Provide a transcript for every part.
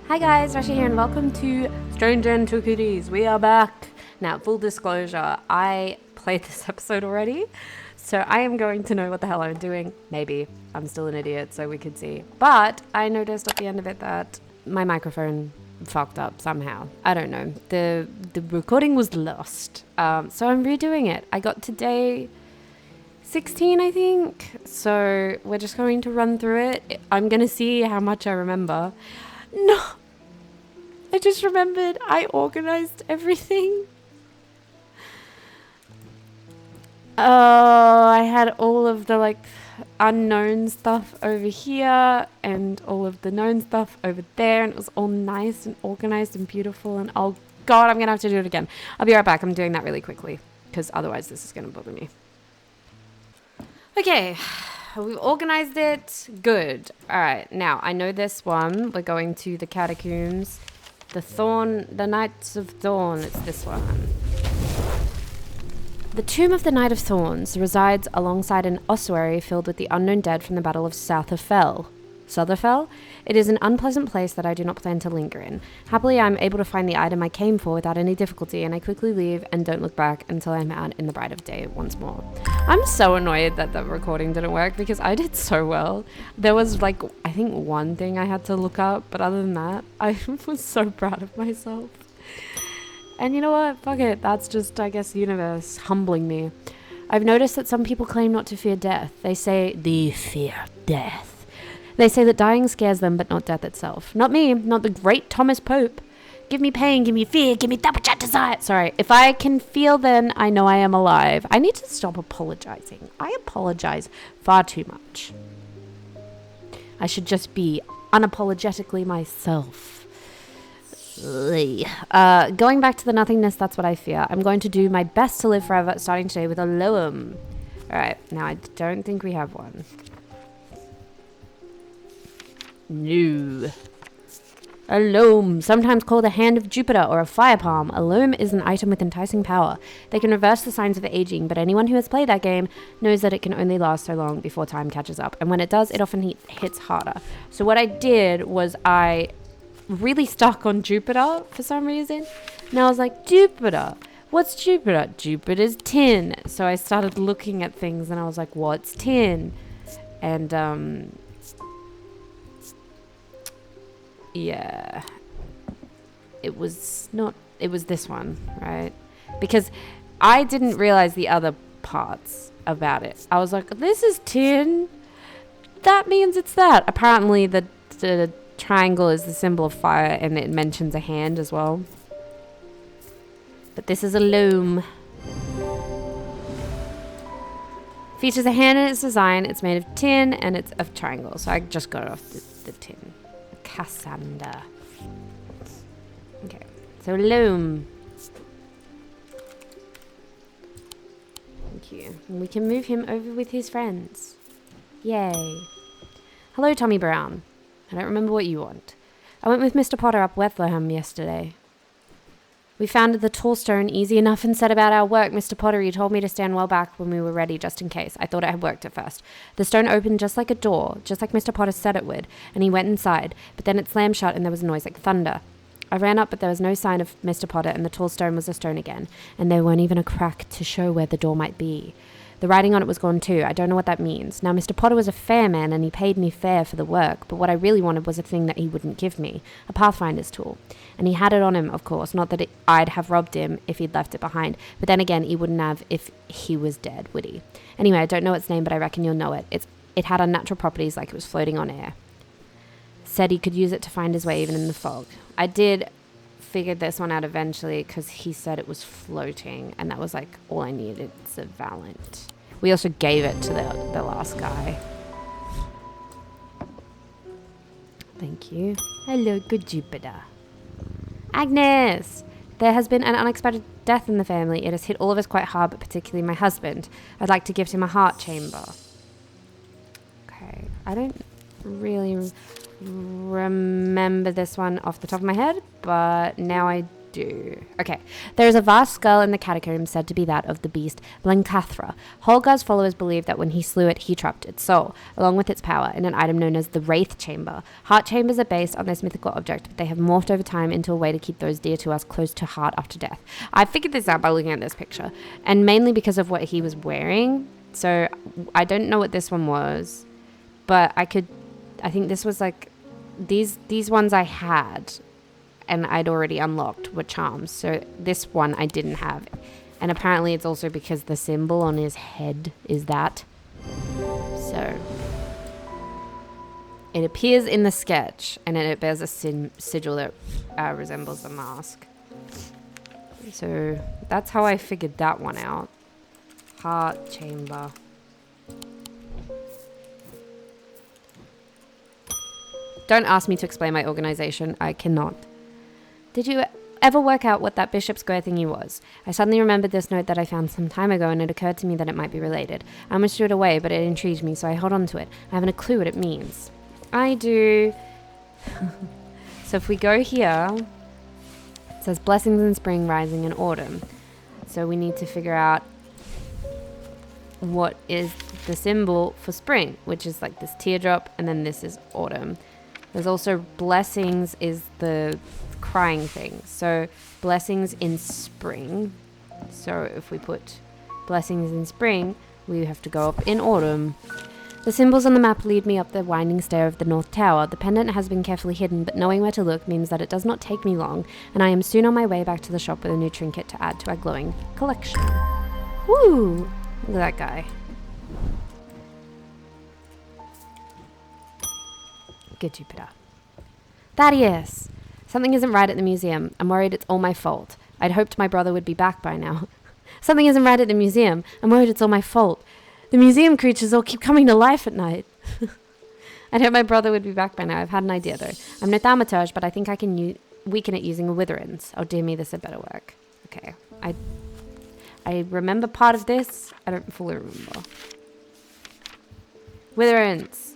Hi guys, Rasha here and welcome to Strange Antiquities. We are back. Now, full disclosure, I played this episode already, so I am going to know what the hell I'm doing. Maybe. I'm still an idiot, so we could see. But I noticed at the end of it that my microphone fucked up somehow. I don't know. The recording was lost. So I'm redoing it. I got to day 16, I think. So we're just going to run through it. I'm going to see how much I remember. No, I just remembered I organized everything. Oh, I had all of the unknown stuff over here and all of the known stuff over there, and it was all nice and organized and beautiful, and oh god, I'm gonna have to do it again. I'll be right back. I'm doing that really quickly because otherwise this is gonna bother me. Okay, we've organized it. Good. All right, now I know this one. We're going to the catacombs. The Knights of Thorn. It's this one. The Tomb of the Knight of Thorns resides alongside an ossuary filled with the unknown dead from the Battle of Southerfell. Southerfell? It is an unpleasant place that I do not plan to linger in. Happily, I'm able to find the item I came for without any difficulty, and I quickly leave and don't look back until I'm out in the bright of day once more. I'm so annoyed that the recording didn't work because I did so well. There was I think one thing I had to look up, but other than that, I was so proud of myself. And you know what? Fuck it. That's just, I guess, the universe humbling me. I've noticed that some people claim not to fear death. They say they fear death. They say that dying scares them, but not death itself. Not me, not the great Thomas Pope. Give me pain, give me fear, give me that which I desire. Sorry, if I can feel, then I know I am alive. I need to stop apologizing. I apologize far too much. I should just be unapologetically myself. Going back to the nothingness, that's what I fear. I'm going to do my best to live forever, starting today with a loam. Alright, now I don't think we have one. No. A loam, sometimes called a hand of Jupiter or a fire palm. A loam is an item with enticing power. They can reverse the signs of aging, but anyone who has played that game knows that it can only last so long before time catches up. And when it does, it often hits harder. So what I did was I really stuck on Jupiter for some reason. And I was like, Jupiter. What's Jupiter? Jupiter's tin. So I started looking at things and I was like, what's tin? And, yeah, it was this one, right? Because I didn't realize the other parts about it. I was like, this is tin. That means it's that. Apparently the triangle is the symbol of fire and it mentions a hand as well. But this is a loom. Features a hand in its design. It's made of tin and it's a triangle. So I just got it off the tin. Cassander. Okay, so loom. Thank you. And we can move him over with his friends. Yay. Hello, Tommy Brown. I don't remember what you want. I went with Mr. Potter up Bethlehem yesterday. We found the tall stone easy enough and set about our work. Mr. Potter, he told me to stand well back when we were ready, just in case. I thought it had worked at first. The stone opened just like a door, just like Mr. Potter said it would, and he went inside, but then it slammed shut and there was a noise like thunder. I ran up, but there was no sign of Mr. Potter, and the tall stone was a stone again, and there weren't even a crack to show where the door might be. The writing on it was gone too. I don't know what that means. Now, Mr. Potter was a fair man, and he paid me fair for the work, but what I really wanted was a thing that he wouldn't give me, a Pathfinder's tool. And he had it on him, of course, not that I'd have robbed him if he'd left it behind, but then again, he wouldn't have if he was dead, would he? Anyway, I don't know its name, but I reckon you'll know it. It had unnatural properties like it was floating on air. Said he could use it to find his way even in the fog. I did figure this one out eventually because he said it was floating, and that was like all I needed. It's a Valent. We also gave it to the last guy. Thank you. Hello, good Jupiter. Agnes! There has been an unexpected death in the family. It has hit all of us quite hard, but particularly my husband. I'd like to gift him a heart chamber. Okay. I don't really remember this one off the top of my head, but now I do. Okay. There is a vast skull in the catacombs said to be that of the beast Blencathra. Holgar's followers believe that when he slew it, he trapped its soul, along with its power, in an item known as the Wraith Chamber. Heart chambers are based on this mythical object, but they have morphed over time into a way to keep those dear to us close to heart after death. I figured this out by looking at this picture, and mainly because of what he was wearing. So I don't know what this one was, but I think this was like, these ones I had and I'd already unlocked were charms. So this one I didn't have. And apparently it's also because the symbol on his head is that. So it appears in the sketch and it bears a sigil that resembles the mask. So that's how I figured that one out. Heart chamber. Don't ask me to explain my organization. I cannot. Did you ever work out what that bishop square thingy was? I suddenly remembered this note that I found some time ago, and it occurred to me that it might be related. I almost threw it away, but it intrigued me, so I held on to it. I haven't a clue what it means. I do. So if we go here, it says blessings in spring, rising in autumn. So we need to figure out what is the symbol for spring, which is like this teardrop, and then this is autumn. There's also blessings is the crying thing. So blessings in spring. So if we put blessings in spring, we have to go up in autumn. The symbols on the map lead me up the winding stair of the North Tower. The pendant has been carefully hidden, but knowing where to look means that it does not take me long, and I am soon on my way back to the shop with a new trinket to add to our glowing collection. Woo! Look at that guy. Good Jupiter. Thaddeus! Something isn't right at the museum. I'm worried it's all my fault. I'd hoped my brother would be back by now. Something isn't right at the museum. I'm worried it's all my fault. The museum creatures all keep coming to life at night. I'd hoped my brother would be back by now. I've had an idea, though. I'm no thaumaturge, but I think I can weaken it using a witherance. Oh, dear me, this had better work. Okay. I remember part of this. I don't fully remember. Witherance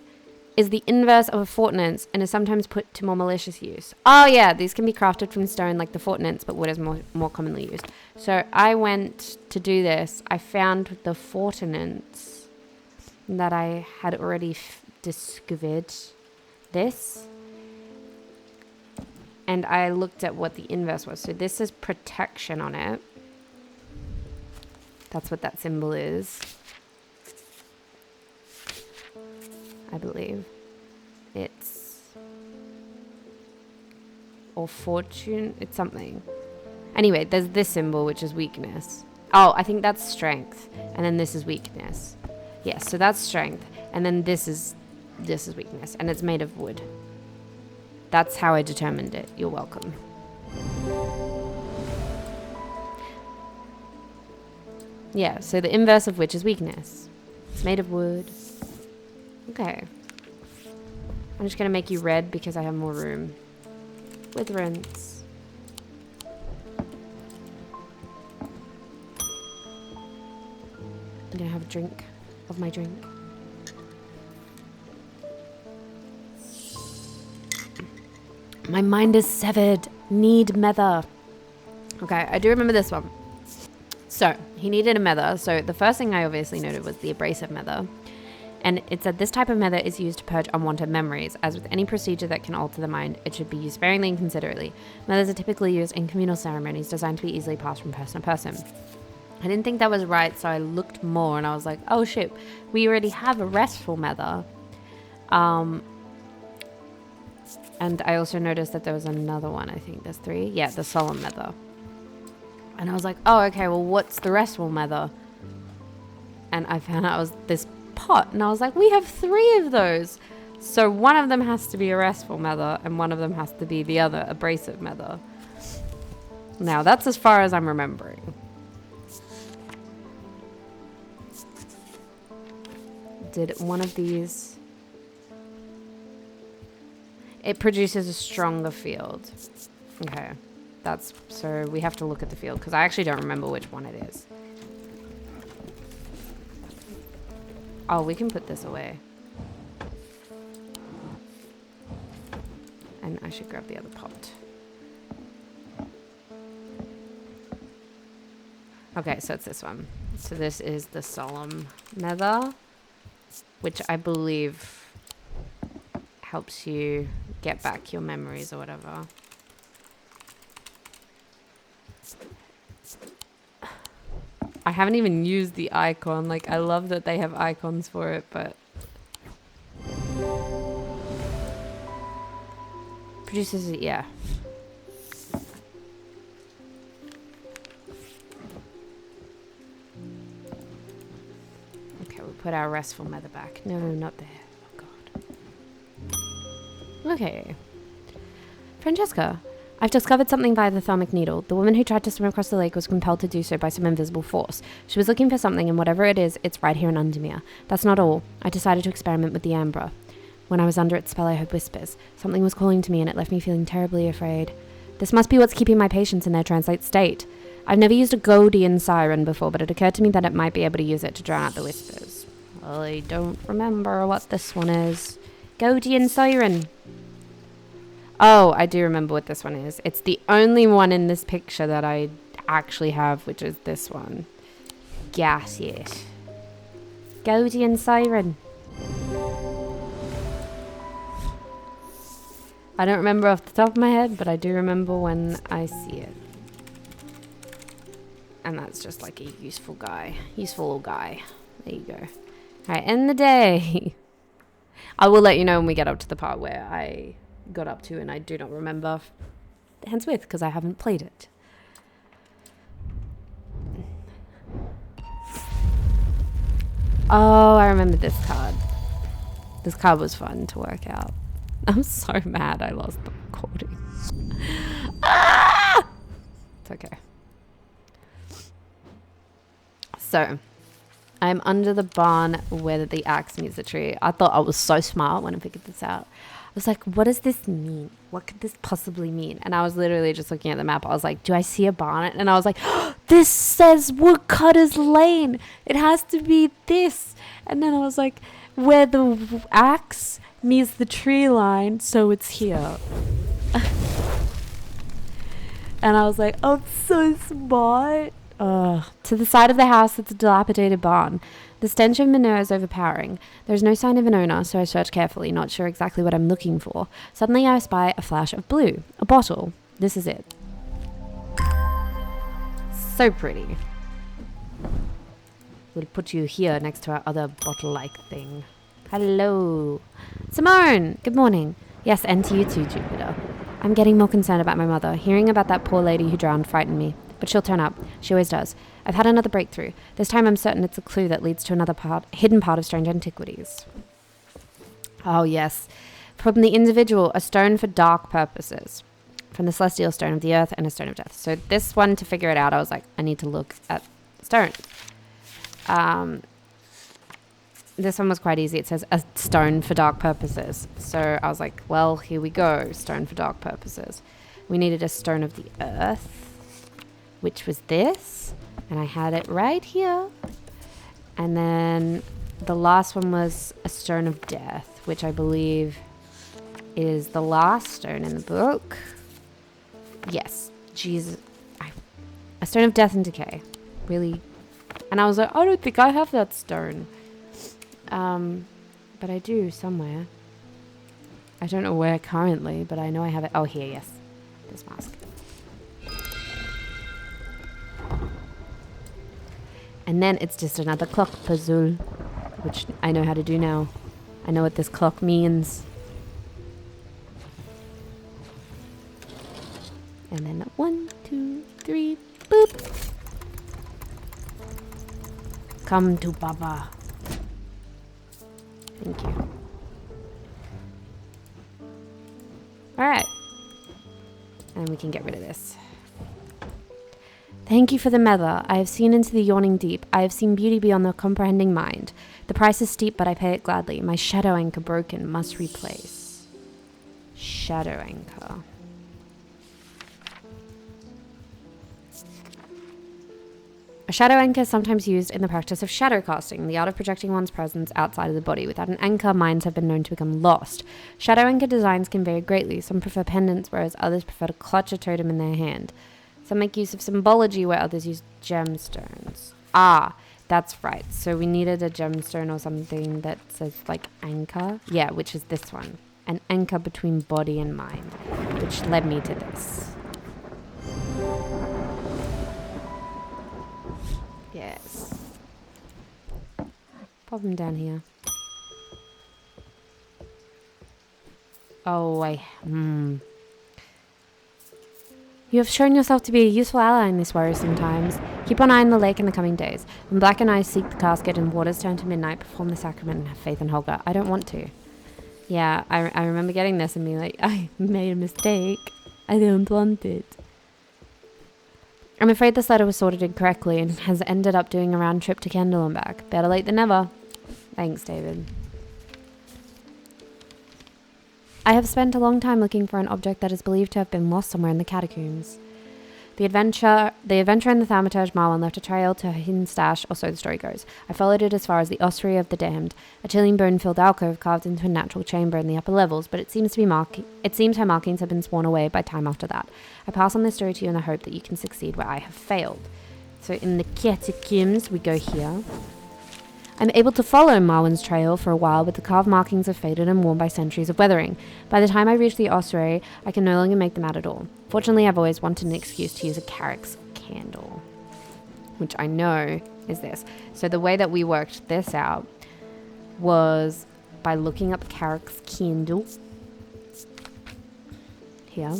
is the inverse of a fortinance and is sometimes put to more malicious use. Oh yeah, these can be crafted from stone like the fortinance, but wood is more commonly used. So I went to do this. I found the fortinance that I had already discovered. This. And I looked at what the inverse was. So this is protection on it. That's what that symbol is. I believe. It's... or fortune. It's something. Anyway, there's this symbol, which is weakness. Oh, I think that's strength. And then this is weakness. Yes, so that's strength. And then this is weakness. And it's made of wood. That's how I determined it. You're welcome. Yeah, so the inverse of which is weakness. It's made of wood. Okay. I'm just going to make you red because I have more room. Witherance. I'm going to have a drink of my drink. My mind is severed. Need mether. Okay, I do remember this one. So, he needed a mether. So, the first thing I obviously noted was the abrasive mether. And it said this type of mether is used to purge unwanted memories. As with any procedure that can alter the mind, it should be used sparingly and considerately. Methers are typically used in communal ceremonies designed to be easily passed from person to person. I didn't think that was right, so I looked more and I was like, oh shit, we already have a restful mether. And I also noticed that there was another one. I think there's 3. Yeah, the solemn mether. And I was like, oh, okay, well, what's the restful mether? And I found out it was this pot. And I was like, we have 3 of those. So one of them has to be a restful mether and one of them has to be the other abrasive mether. Now, that's as far as I'm remembering. Did one of these... It produces a stronger field. Okay. That's... So we have to look at the field because I actually don't remember which one it is. Oh, we can put this away. And I should grab the other pot. Okay, so it's this one. So this is the solemn nether, which I believe helps you get back your memories or whatever. I haven't even used the icon. Like, I love that they have icons for it, but... Produces it, yeah. Okay, we'll put our restful nether back. No, not there. Oh, God. Okay. Francesca, I've discovered something via the thermic needle. The woman who tried to swim across the lake was compelled to do so by some invisible force. She was looking for something, and whatever it is, it's right here in Undermere. That's not all. I decided to experiment with the amber. When I was under its spell, I heard whispers. Something was calling to me, and it left me feeling terribly afraid. This must be what's keeping my patients in their translate state. I've never used a Godian siren before, but it occurred to me that it might be able to use it to drown out the whispers. Well, I don't remember what this one is. Godian siren. Oh, I do remember what this one is. It's the only one in this picture that I actually have, which is this one. Gas it. Godian siren. I don't remember off the top of my head, but I do remember when I see it. And that's just like a useful guy. Useful little guy. There you go. Alright, end the day. I will let you know when we get up to the part where I got up to and I do not remember henceforth because I haven't played it. Oh, I remember this card. This card was fun to work out. I'm so mad I lost the recording. Ah! It's okay. So, I'm under the barn where the axe meets the tree. I thought I was so smart when I figured this out. I was like, what does this mean? What could this possibly mean? And I was literally just looking at the map. I was like, do I see a barn? And I was like, oh, this says Woodcutter's Lane. It has to be this. And then I was like, where the axe meets the tree line, so it's here. And I was like, oh, I'm so smart. To the side of the house, it's a dilapidated barn. The stench of manure is overpowering. There's no sign of an owner, so I search carefully, not sure exactly what I'm looking for. Suddenly I spy a flash of blue. A bottle. This is it. So pretty. We'll put you here next to our other bottle-like thing. Hello. Simone! Good morning. Yes, and to you too, Jupiter. I'm getting more concerned about my mother. Hearing about that poor lady who drowned frightened me. But she'll turn up. She always does. I've had another breakthrough. This time I'm certain it's a clue that leads to another hidden part of strange antiquities. Oh, yes. From the individual, a stone for dark purposes. From the celestial stone of the earth and a stone of death. So this one, to figure it out, I was like, I need to look at stone. This one was quite easy. It says a stone for dark purposes. So I was like, well, here we go. Stone for dark purposes. We needed a stone of the earth, which was this. And I had it right here. And then the last one was a stone of death, which I believe is the last stone in the book. Yes. Jesus. A stone of death and decay. Really. And I was like, I don't think I have that stone. But I do somewhere. I don't know where currently, but I know I have it. Oh, here, yes. This mask. And then it's just another clock puzzle, which I know how to do now. I know what this clock means. And then 1, 2, 3, boop. Come to Baba. Thank you. Alright. And we can get rid of this. Thank you for the medal. I have seen into the yawning deep. I have seen beauty beyond the comprehending mind. The price is steep, but I pay it gladly. My shadow anchor broken must replace. Shadow anchor. A shadow anchor is sometimes used in the practice of shadow casting, the art of projecting one's presence outside of the body. Without an anchor, minds have been known to become lost. Shadow anchor designs can vary greatly. Some prefer pendants, whereas others prefer to clutch a totem in their hand. Some make use of symbology where others use gemstones. Ah, that's right. So we needed a gemstone or something that says like anchor. Yeah, which is this one. An anchor between body and mind, which led me to this. Yes. Pop him down here. Oh, You have shown yourself to be a useful ally in these worrisome times. Keep an eye on the lake in the coming days. When Black and I seek the casket and waters turn to midnight, perform the sacrament and have faith in Holger. I don't want to. Yeah, I remember getting this and being like, I made a mistake. I don't want it. I'm afraid this letter was sorted incorrectly and has ended up doing a round trip to Kendall and back. Better late than never. Thanks, David. I have spent a long time looking for an object that is believed to have been lost somewhere in the catacombs. The adventurer in the Thaumaturge Marwan left a trail to a hidden stash, or so the story goes. I followed it as far as the Ossuary of the Damned, a chilling bone-filled alcove carved into a natural chamber in the upper levels, but it seems her markings have been worn away by time after that. I pass on this story to you in the hope that you can succeed where I have failed. So in the catacombs, we go here. I'm able to follow Marwan's trail for a while, but the carved markings have faded and worn by centuries of weathering. By the time I reach the ossuary, I can no longer make them out at all. Fortunately, I've always wanted an excuse to use a Carrick's candle, which I know is this. So the way that we worked this out was by looking up Carrick's candle. Here.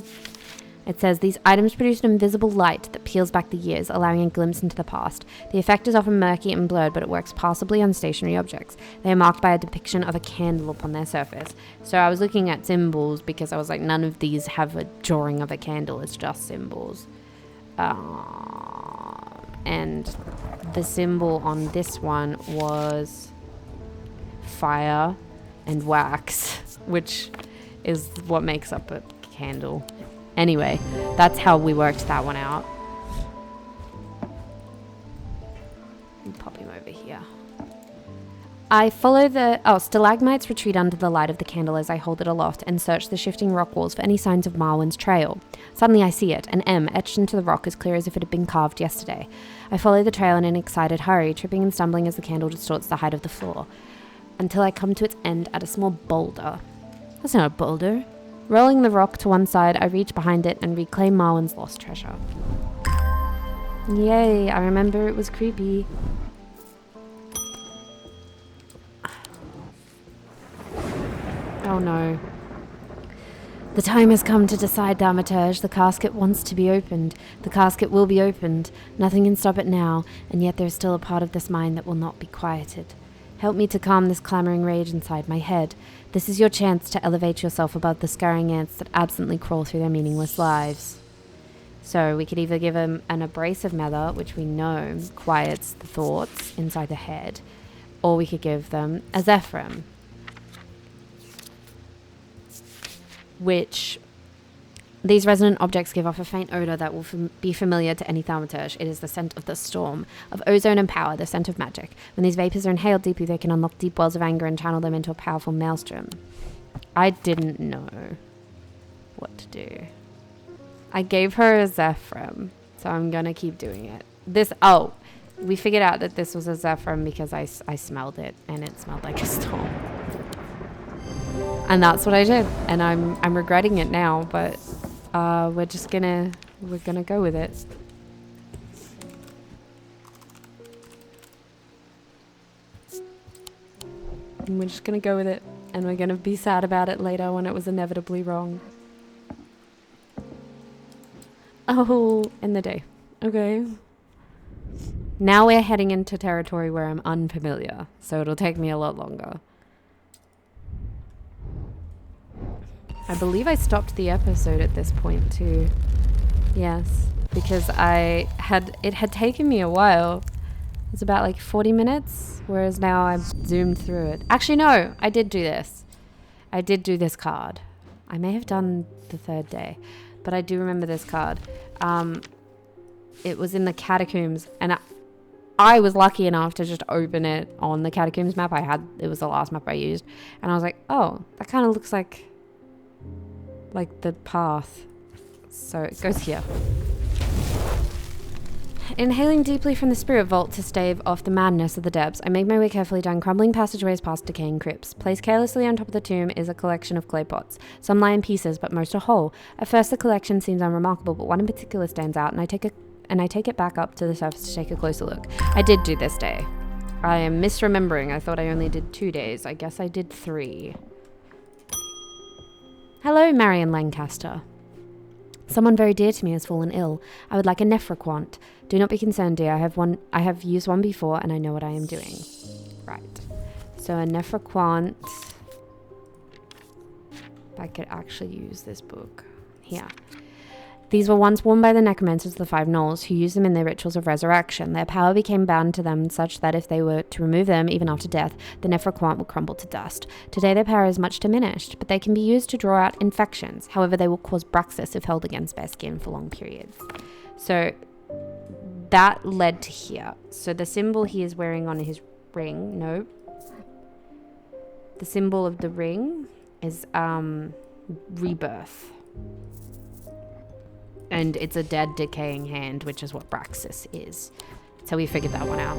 It says, these items produce an invisible light that peels back the years, allowing a glimpse into the past. The effect is often murky and blurred, but it works passably on stationary objects. They are marked by a depiction of a candle upon their surface. So I was looking at symbols because I was like, none of these have a drawing of a candle. It's just symbols. And the symbol on this one was fire and wax, which is what makes up a candle. Anyway, that's how we worked that one out. Pop him over here. I follow stalagmites retreat under the light of the candle as I hold it aloft and search the shifting rock walls for any signs of Marwan's trail. Suddenly I see it, an M etched into the rock as clear as if it had been carved yesterday. I follow the trail in an excited hurry, tripping and stumbling as the candle distorts the height of the floor, until I come to its end at a small boulder. That's not a boulder. Rolling the rock to one side, I reach behind it and reclaim Marwan's lost treasure. Yay, I remember it was creepy. Oh no. The time has come to decide, Thaumaturge. The casket wants to be opened. The casket will be opened. Nothing can stop it now, and yet there is still a part of this mind that will not be quieted. Help me to calm this clamoring rage inside my head. This is your chance to elevate yourself above the scurrying ants that absently crawl through their meaningless lives. So we could either give him an abrasive method, which we know quiets the thoughts inside the head, or we could give them a Zephyrim, which these resonant objects give off a faint odor that will be familiar to any Thaumaturge. It is the scent of the storm, of ozone and power, the scent of magic. When these vapors are inhaled deeply, they can unlock deep wells of anger and channel them into a powerful maelstrom. I didn't know what to do. I gave her a Zephyrim, so I'm gonna keep doing it. We figured out that this was a Zephyrim because I smelled it, and it smelled like a storm. And that's what I did, and I'm regretting it now, but we're gonna go with it. And we're just gonna go with it, and we're gonna be sad about it later when it was inevitably wrong. Oh, in the day. Okay. Now we're heading into territory where I'm unfamiliar, so it'll take me a lot longer. I believe I stopped the episode at this point too. Yes, because it had taken me a while. It was about like 40 minutes, whereas now I've zoomed through it. Actually, no, I did do this. I did do this card. I may have done the third day, but I do remember this card. It was in the catacombs, and I was lucky enough to just open it on the catacombs map. It was the last map I used, and I was like, oh, that kind of looks like the path. So it goes here. Inhaling deeply from the spirit vault to stave off the madness of the depths, I make my way carefully down crumbling passageways past decaying crypts. Placed carelessly on top of the tomb is a collection of clay pots. Some lie in pieces, but most are whole. At first the collection seems unremarkable, but one in particular stands out, and I take it back up to the surface to take a closer look. I did do this day. I am misremembering. I thought I only did 2 days. I guess I did 3. Hello, Marion Lancaster. Someone very dear to me has fallen ill. I would like a nephroquant. Do not be concerned, dear. I have used one before, and I know what I am doing. Right. So a nephroquant. If I could actually use this book. Here. These were once worn by the necromancers of the Five Knolls, who used them in their rituals of resurrection. Their power became bound to them such that if they were to remove them, even after death, the nephroquant would crumble to dust. Today their power is much diminished, but they can be used to draw out infections. However, they will cause braxis if held against bare skin for long periods. So that led to here. So the symbol he is wearing on his ring, no. The symbol of the ring is rebirth. And it's a dead, decaying hand, which is what Braxis is. So we figured that one out.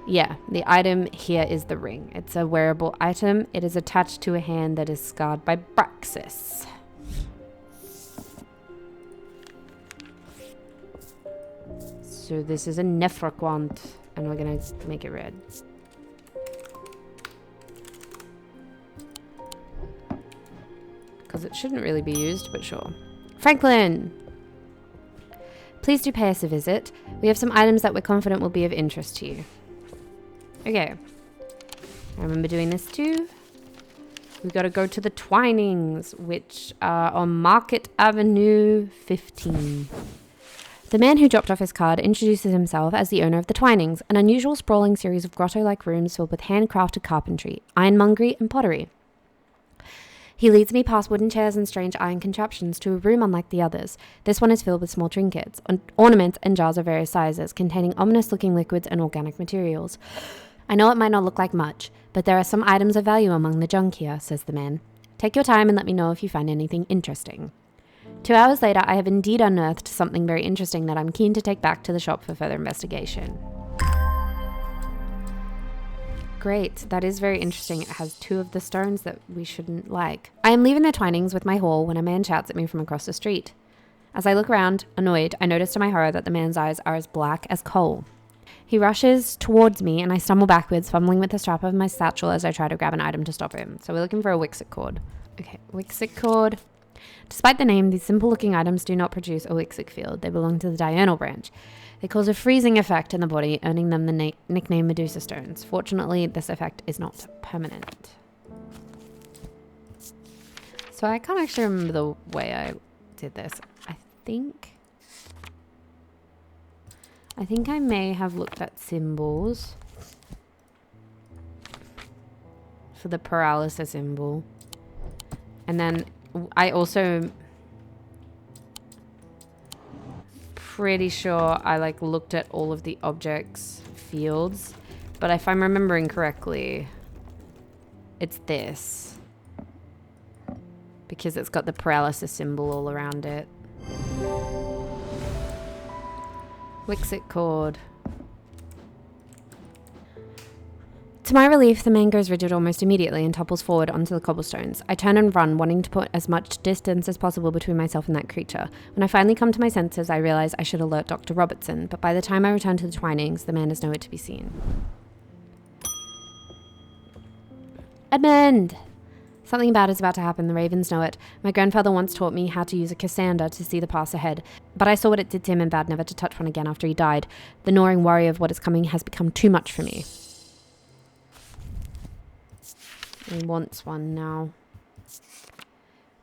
Yeah, the item here is the ring. It's a wearable item. It is attached to a hand that is scarred by Braxis. So this is a nephroquant, and we're going to make it red. Because it shouldn't really be used, but sure. Franklin! Please do pay us a visit. We have some items that we're confident will be of interest to you. Okay. I remember doing this too. We've got to go to the Twinings, which are on Market Avenue 15. The man who dropped off his card introduces himself as the owner of the Twinings, an unusual sprawling series of grotto-like rooms filled with handcrafted carpentry, ironmongery, and pottery. He leads me past wooden chairs and strange iron contraptions to a room unlike the others. This one is filled with small trinkets, ornaments, and jars of various sizes, containing ominous-looking liquids and organic materials. I know it might not look like much, but there are some items of value among the junk here, says the man. Take your time and let me know if you find anything interesting. 2 hours later, I have indeed unearthed something very interesting that I'm keen to take back to the shop for further investigation. Great, that is very interesting. It has 2 of the stones that we shouldn't like. I am leaving the Twinings with my haul when a man shouts at me from across the street. As I look around, annoyed, I notice to my horror that the man's eyes are as black as coal. He rushes towards me and I stumble backwards, fumbling with the strap of my satchel as I try to grab an item to stop him. So we're looking for a Wixit cord. Okay, Wixit cord. Despite the name, these simple-looking items do not produce a Wixit field. They belong to the diurnal branch. They cause a freezing effect in the body, earning them the nickname Medusa Stones. Fortunately, this effect is not permanent. So I can't actually remember the way I did this. I think I may have looked at symbols for the paralysis symbol. And then I also... pretty sure I looked at all of the objects fields, but if I'm remembering correctly, it's this because it's got the paralysis symbol all around it. Wixit cord. To my relief, the man goes rigid almost immediately and topples forward onto the cobblestones. I turn and run, wanting to put as much distance as possible between myself and that creature. When I finally come to my senses, I realize I should alert Dr. Robertson, but by the time I return to the Twinings, the man is nowhere to be seen. Edmund! Something bad is about to happen, the ravens know it. My grandfather once taught me how to use a Cassander to see the path ahead, but I saw what it did to him and vowed never to touch one again after he died. The gnawing worry of what is coming has become too much for me. He wants one now.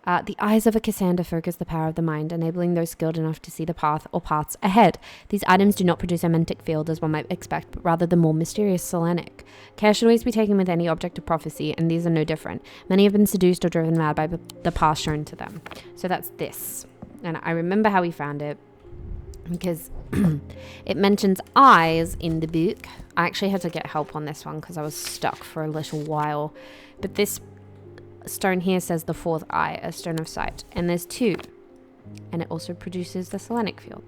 The eyes of a Cassander focus the power of the mind, enabling those skilled enough to see the path or paths ahead. These items do not produce a mentic field as one might expect, but rather the more mysterious Selenic. Care should always be taken with any object of prophecy, and these are no different. Many have been seduced or driven mad by the path shown to them. So that's this. And I remember how we found it, because it mentions eyes in the book. I actually had to get help on this one because I was stuck for a little while. But this stone here says the 4th eye, a stone of sight. And there's 2. And it also produces the Selenic field.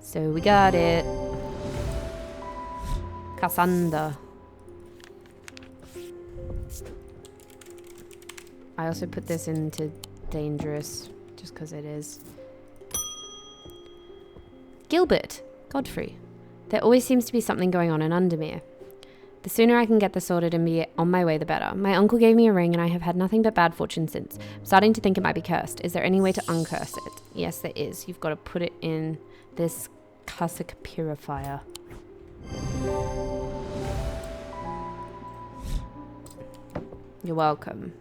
So we got it. Cassandra. I also put this into dangerous just because it is. Gilbert. Godfrey. There always seems to be something going on in Undermere. The sooner I can get this sorted and be on my way, the better. My uncle gave me a ring and I have had nothing but bad fortune since. I'm starting to think it might be cursed. Is there any way to uncurse it? Yes, there is. You've got to put it in this cassock purifier. You're welcome.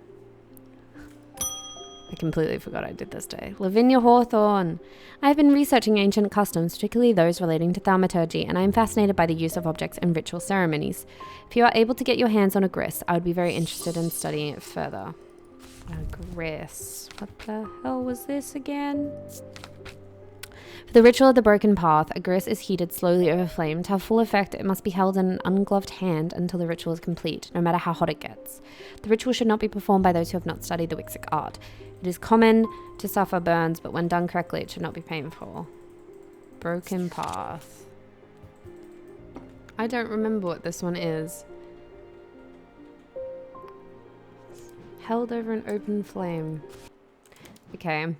I completely forgot I did this day. Lavinia Hawthorne. I have been researching ancient customs, particularly those relating to thaumaturgy, and I am fascinated by the use of objects in ritual ceremonies. If you are able to get your hands on a grist, I would be very interested in studying it further. A grist. What the hell was this again? For the ritual of the broken path, a grist is heated slowly over flame. To have full effect, it must be held in an ungloved hand until the ritual is complete, no matter how hot it gets. The ritual should not be performed by those who have not studied the Wixic art. It is common to suffer burns, but when done correctly, it should not be painful. Broken path. I don't remember what this one is. Held over an open flame. Okay,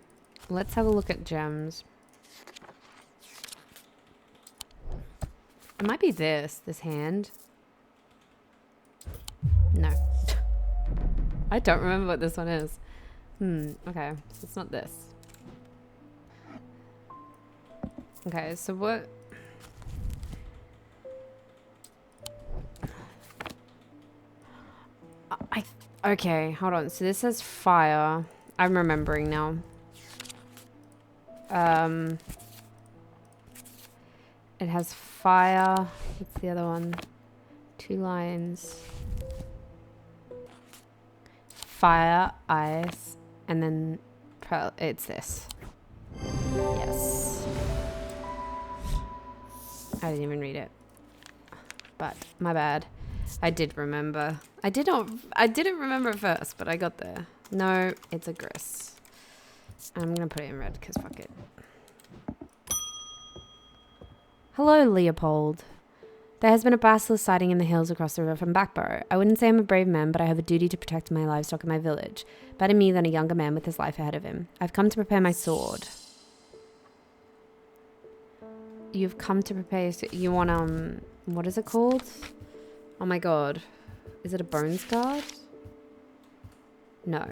let's have a look at gems. It might be this hand. No. I don't remember what this one is. Okay, so it's not this. Okay, so what? Okay, hold on. So this says fire. I'm remembering now. It has fire. What's the other one? 2 lines. Fire, ice, and then it's this. Yes. I didn't even read it. But my bad. I did remember. I didn't remember at first, but I got there. No, it's a grist. I'm gonna put it in red because fuck it. Hello, Leopold. There has been a basilisk sighting in the hills across the river from Backborough. I wouldn't say I'm a brave man, but I have a duty to protect my livestock and my village. Better me than a younger man with his life ahead of him. I've come to prepare my sword. You've come to prepare... You want, what is it called? Oh my god. Is it a bones guard? No.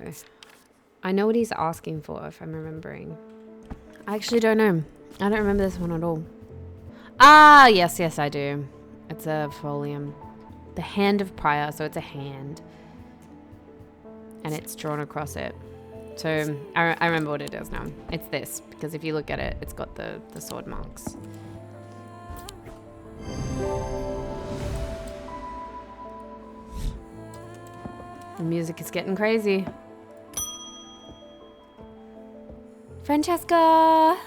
I know what he's asking for, if I'm remembering. I actually don't know. I don't remember this one at all. Ah, yes, I do. It's a folium. The Hand of Prior, so it's a hand. And it's drawn across it. So, I remember what it is now. It's this, because if you look at it, it's got the sword marks. The music is getting crazy. Francesca!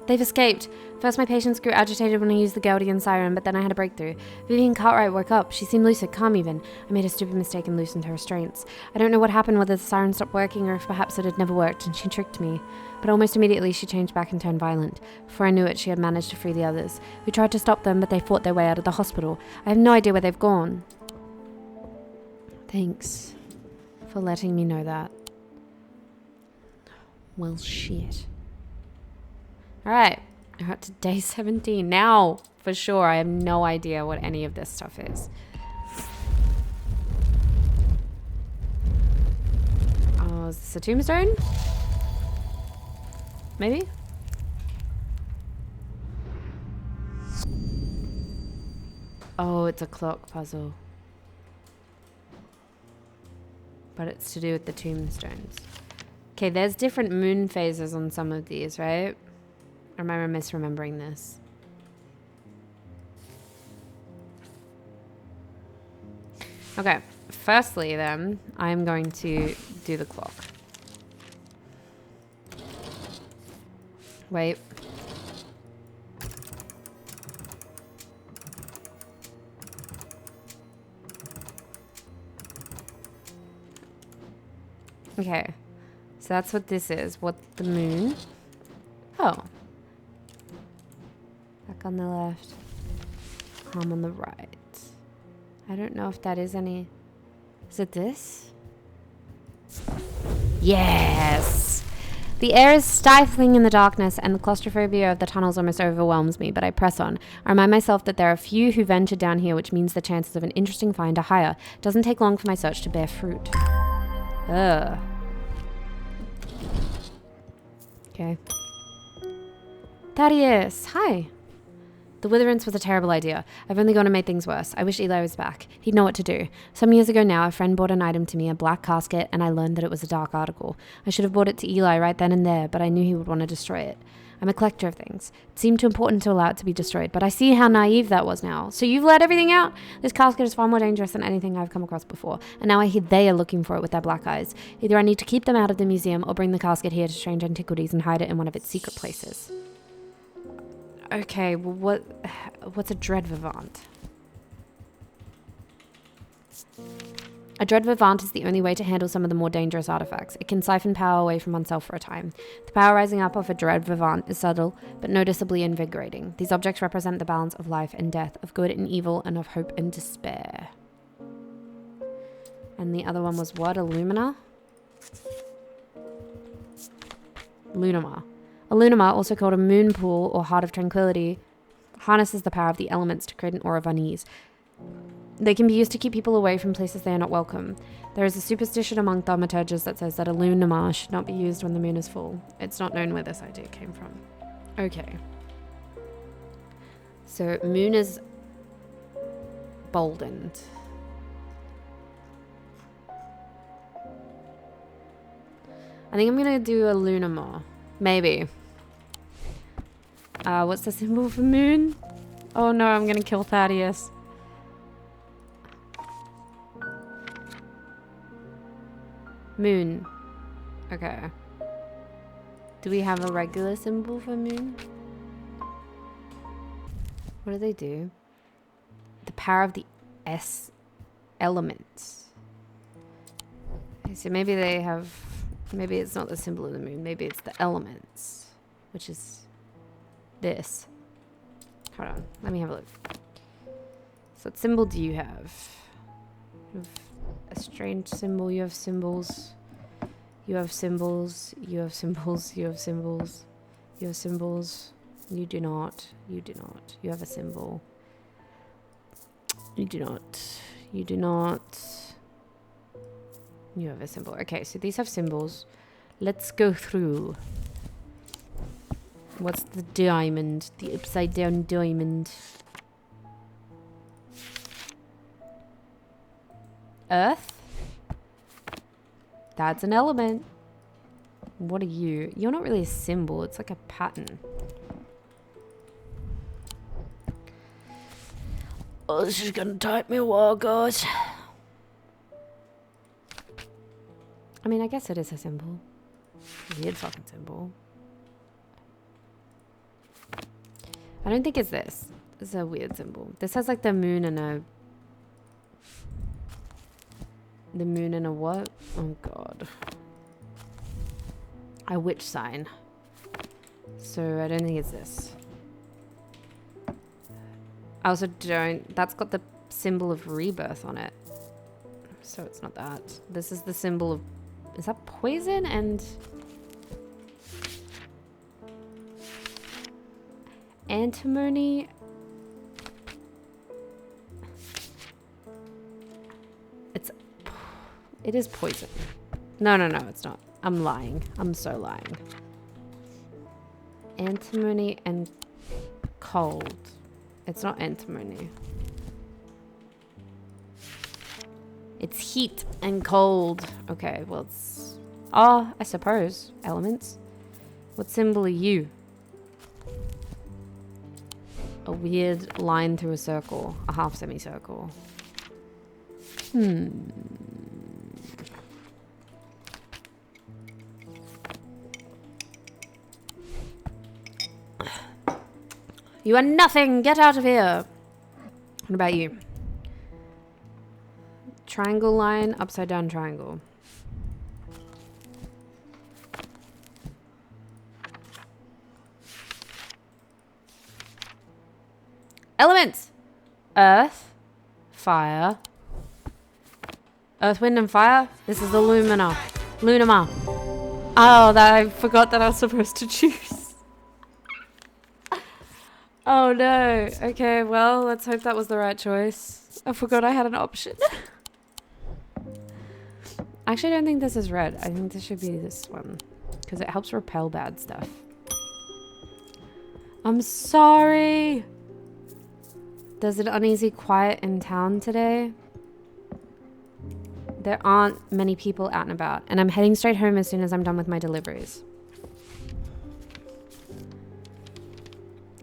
They've escaped. First, my patients grew agitated when I used the Guardian siren, but then I had a breakthrough. Vivian Cartwright woke up. She seemed lucid, calm even. I made a stupid mistake and loosened her restraints. I don't know what happened, whether the siren stopped working or if perhaps it had never worked, and she tricked me. But almost immediately, she changed back and turned violent. Before I knew it, she had managed to free the others. We tried to stop them, but they fought their way out of the hospital. I have no idea where they've gone. Thanks for letting me know that. Well, shit. Alright, we're up to day 17. Now, for sure, I have no idea what any of this stuff is. Oh, is this a tombstone? Maybe? Oh, it's a clock puzzle. But it's to do with the tombstones. Okay, there's different moon phases on some of these, right? Or am I misremembering this? Okay, firstly then, I'm going to do the clock. Wait. Okay, so that's what this is. What the moon? Oh. Back on the left. Calm on the right. I don't know if that is any... Is it this? Yes! The air is stifling in the darkness, and the claustrophobia of the tunnels almost overwhelms me, but I press on. I remind myself that there are few who venture down here, which means the chances of an interesting find are higher. It doesn't take long for my search to bear fruit. Ugh. Okay. Thaddeus! Hi! The witherance was a terrible idea. I've only gone and made things worse. I wish Eli was back. He'd know what to do. Some years ago now, a friend brought an item to me, a black casket, and I learned that it was a dark article. I should have brought it to Eli right then and there, but I knew he would want to destroy it. I'm a collector of things. It seemed too important to allow it to be destroyed, but I see how naive that was now. So you've let everything out? This casket is far more dangerous than anything I've come across before, and now I hear they are looking for it with their black eyes. Either I need to keep them out of the museum or bring the casket here to Strange Antiquities and hide it in one of its secret places. Okay, well, what's a dread vivant? A dread vivant is the only way to handle some of the more dangerous artifacts. It can siphon power away from oneself for a time. The power rising up of a dread vivant is subtle, but noticeably invigorating. These objects represent the balance of life and death, of good and evil, and of hope and despair. And the other one was what? Illumina? Lunama. A lunama, also called a moon pool or heart of tranquility, harnesses the power of the elements to create an aura of unease. They can be used to keep people away from places they are not welcome. There is a superstition among thaumaturges that says that a lunama should not be used when the moon is full. It's not known where this idea came from. Okay. So moon is boldened. I think I'm going to do a lunama. Maybe. What's the symbol for moon? Oh no, I'm gonna kill Thaddeus. Moon. Okay. Do we have a regular symbol for moon? What do they do? The power of the S elements. Okay, so maybe they have... Maybe it's not the symbol of the moon. Maybe it's the elements, which is this. Hold on. Let me have a look. So what symbol do you have? You have a strange symbol. You have symbols. You have symbols. You have symbols. You have symbols. You have symbols. You do not. You do not. You have a symbol. You do not. You do not. You have a symbol. Okay, so these have symbols. Let's go through. What's the diamond? The upside down diamond. Earth? That's an element. What are you? You're not really a symbol. It's like a pattern. Oh, this is gonna take me a while, guys. I mean, I guess it is a symbol. Weird fucking symbol. I don't think it's this. It's a weird symbol. This has like the moon and a... The moon and a what? Oh god. A witch sign. So I don't think it's this. I also don't... That's got the symbol of rebirth on it. So it's not that. This is the symbol of... Is that poison and... antimony? It is poison. No, it's not. I'm lying. I'm so lying. Antimony and cold. It's not antimony. It's heat and cold. Okay, well it's... Oh, I suppose. Elements. What symbol are you? A weird line through a circle. A half semicircle. You are nothing! Get out of here! What about you? Triangle line, upside down triangle. elements. Earth, fire. Earth, wind, and fire. This is the Lunama. Oh, I forgot that I was supposed to choose. Oh no. Okay, well, let's hope that was the right choice. I forgot I had an option. Actually, I don't think this is red. I think this should be this one. Because it helps repel bad stuff. I'm sorry. There's an uneasy quiet in town today. There aren't many people out and about. And I'm heading straight home as soon as I'm done with my deliveries.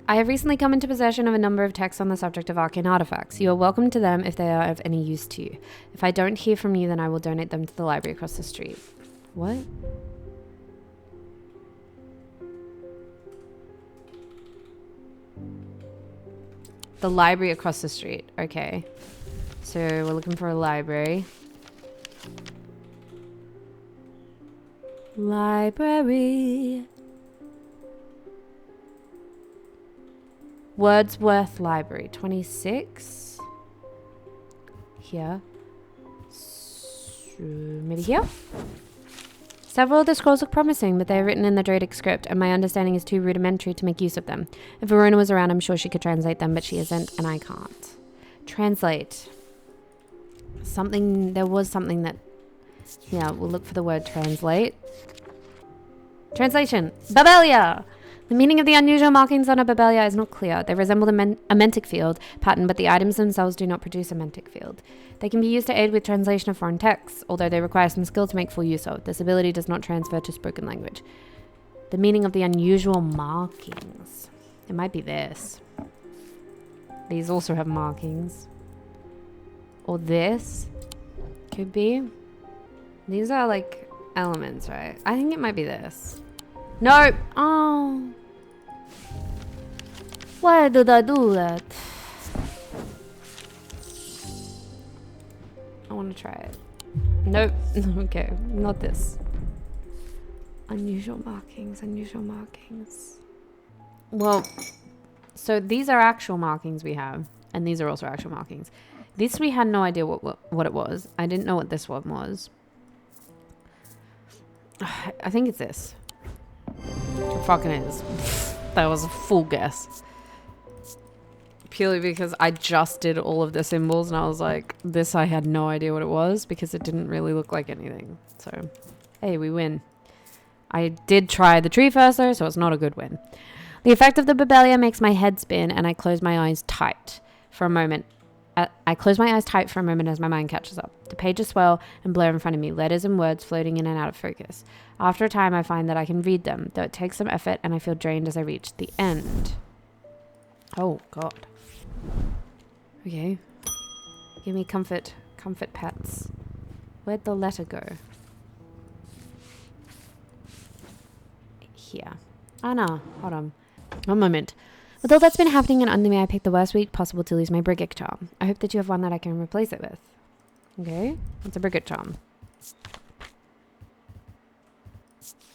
I have recently come into possession of a number of texts on the subject of arcane artifacts. You are welcome to them if they are of any use to you. If I don't hear from you, then I will donate them to the library across the street. What? The library across the street. Okay. So we're looking for a library. Library. Wordsworth Library, 26. Here. So maybe here? Several of the scrolls look promising, but they are written in the Druidic script, and my understanding is too rudimentary to make use of them. If Verona was around, I'm sure she could translate them, but she isn't, and I can't. Translate. There was something that... Yeah, we'll look for the word translate. Translation. Babelia! The meaning of the unusual markings on a Babelia is not clear. They resemble a mentic field pattern, but the items themselves do not produce a mentic field. They can be used to aid with translation of foreign texts, although they require some skill to make full use of. This ability does not transfer to spoken language. The meaning of the unusual markings. It might be this. These also have markings. Or this. Could be. These are like elements, right? I think it might be this. No! Oh. Why did I do that? I want to try it. Nope. Okay, not this. Unusual markings, unusual markings. Well, so these are actual markings we have, and these are also actual markings. This we had no idea what it was. I didn't know what this one was. I think it's this. It fucking is. That was a full guess. Purely because I just did all of the symbols and I was like, this I had no idea what it was because it didn't really look like anything. So, hey, we win. I did try the tree first though, so it's not a good win. The effect of the Babelia makes my head spin and I close my eyes tight for a moment. I close my eyes tight for a moment as my mind catches up. The pages swell and blur in front of me, letters and words floating in and out of focus. After a time, I find that I can read them, though it takes some effort and I feel drained as I reach the end. Oh, God. Okay. Give me comfort pets. Where'd the letter go? Here. Oh, no. Hold on. One moment. With all that's been happening in Undermere, I picked the worst week possible to lose my Brigade charm. I hope that you have one that I can replace it with. Okay. It's a Brigade charm.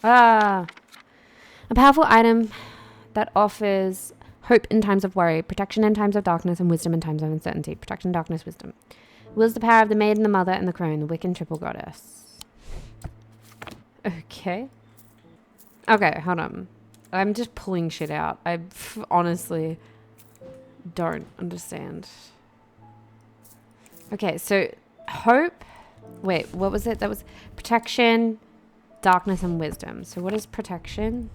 Ah! A powerful item that offers hope in times of worry, protection in times of darkness, and wisdom in times of uncertainty. Protection, darkness, wisdom. Wields the power of the maiden, the mother, and the crone, the Wiccan triple goddess. Okay. Okay, hold on. I'm just pulling shit out. I honestly don't understand. Okay, so hope. Wait, what was it? That was protection, darkness, and wisdom. So what is protection?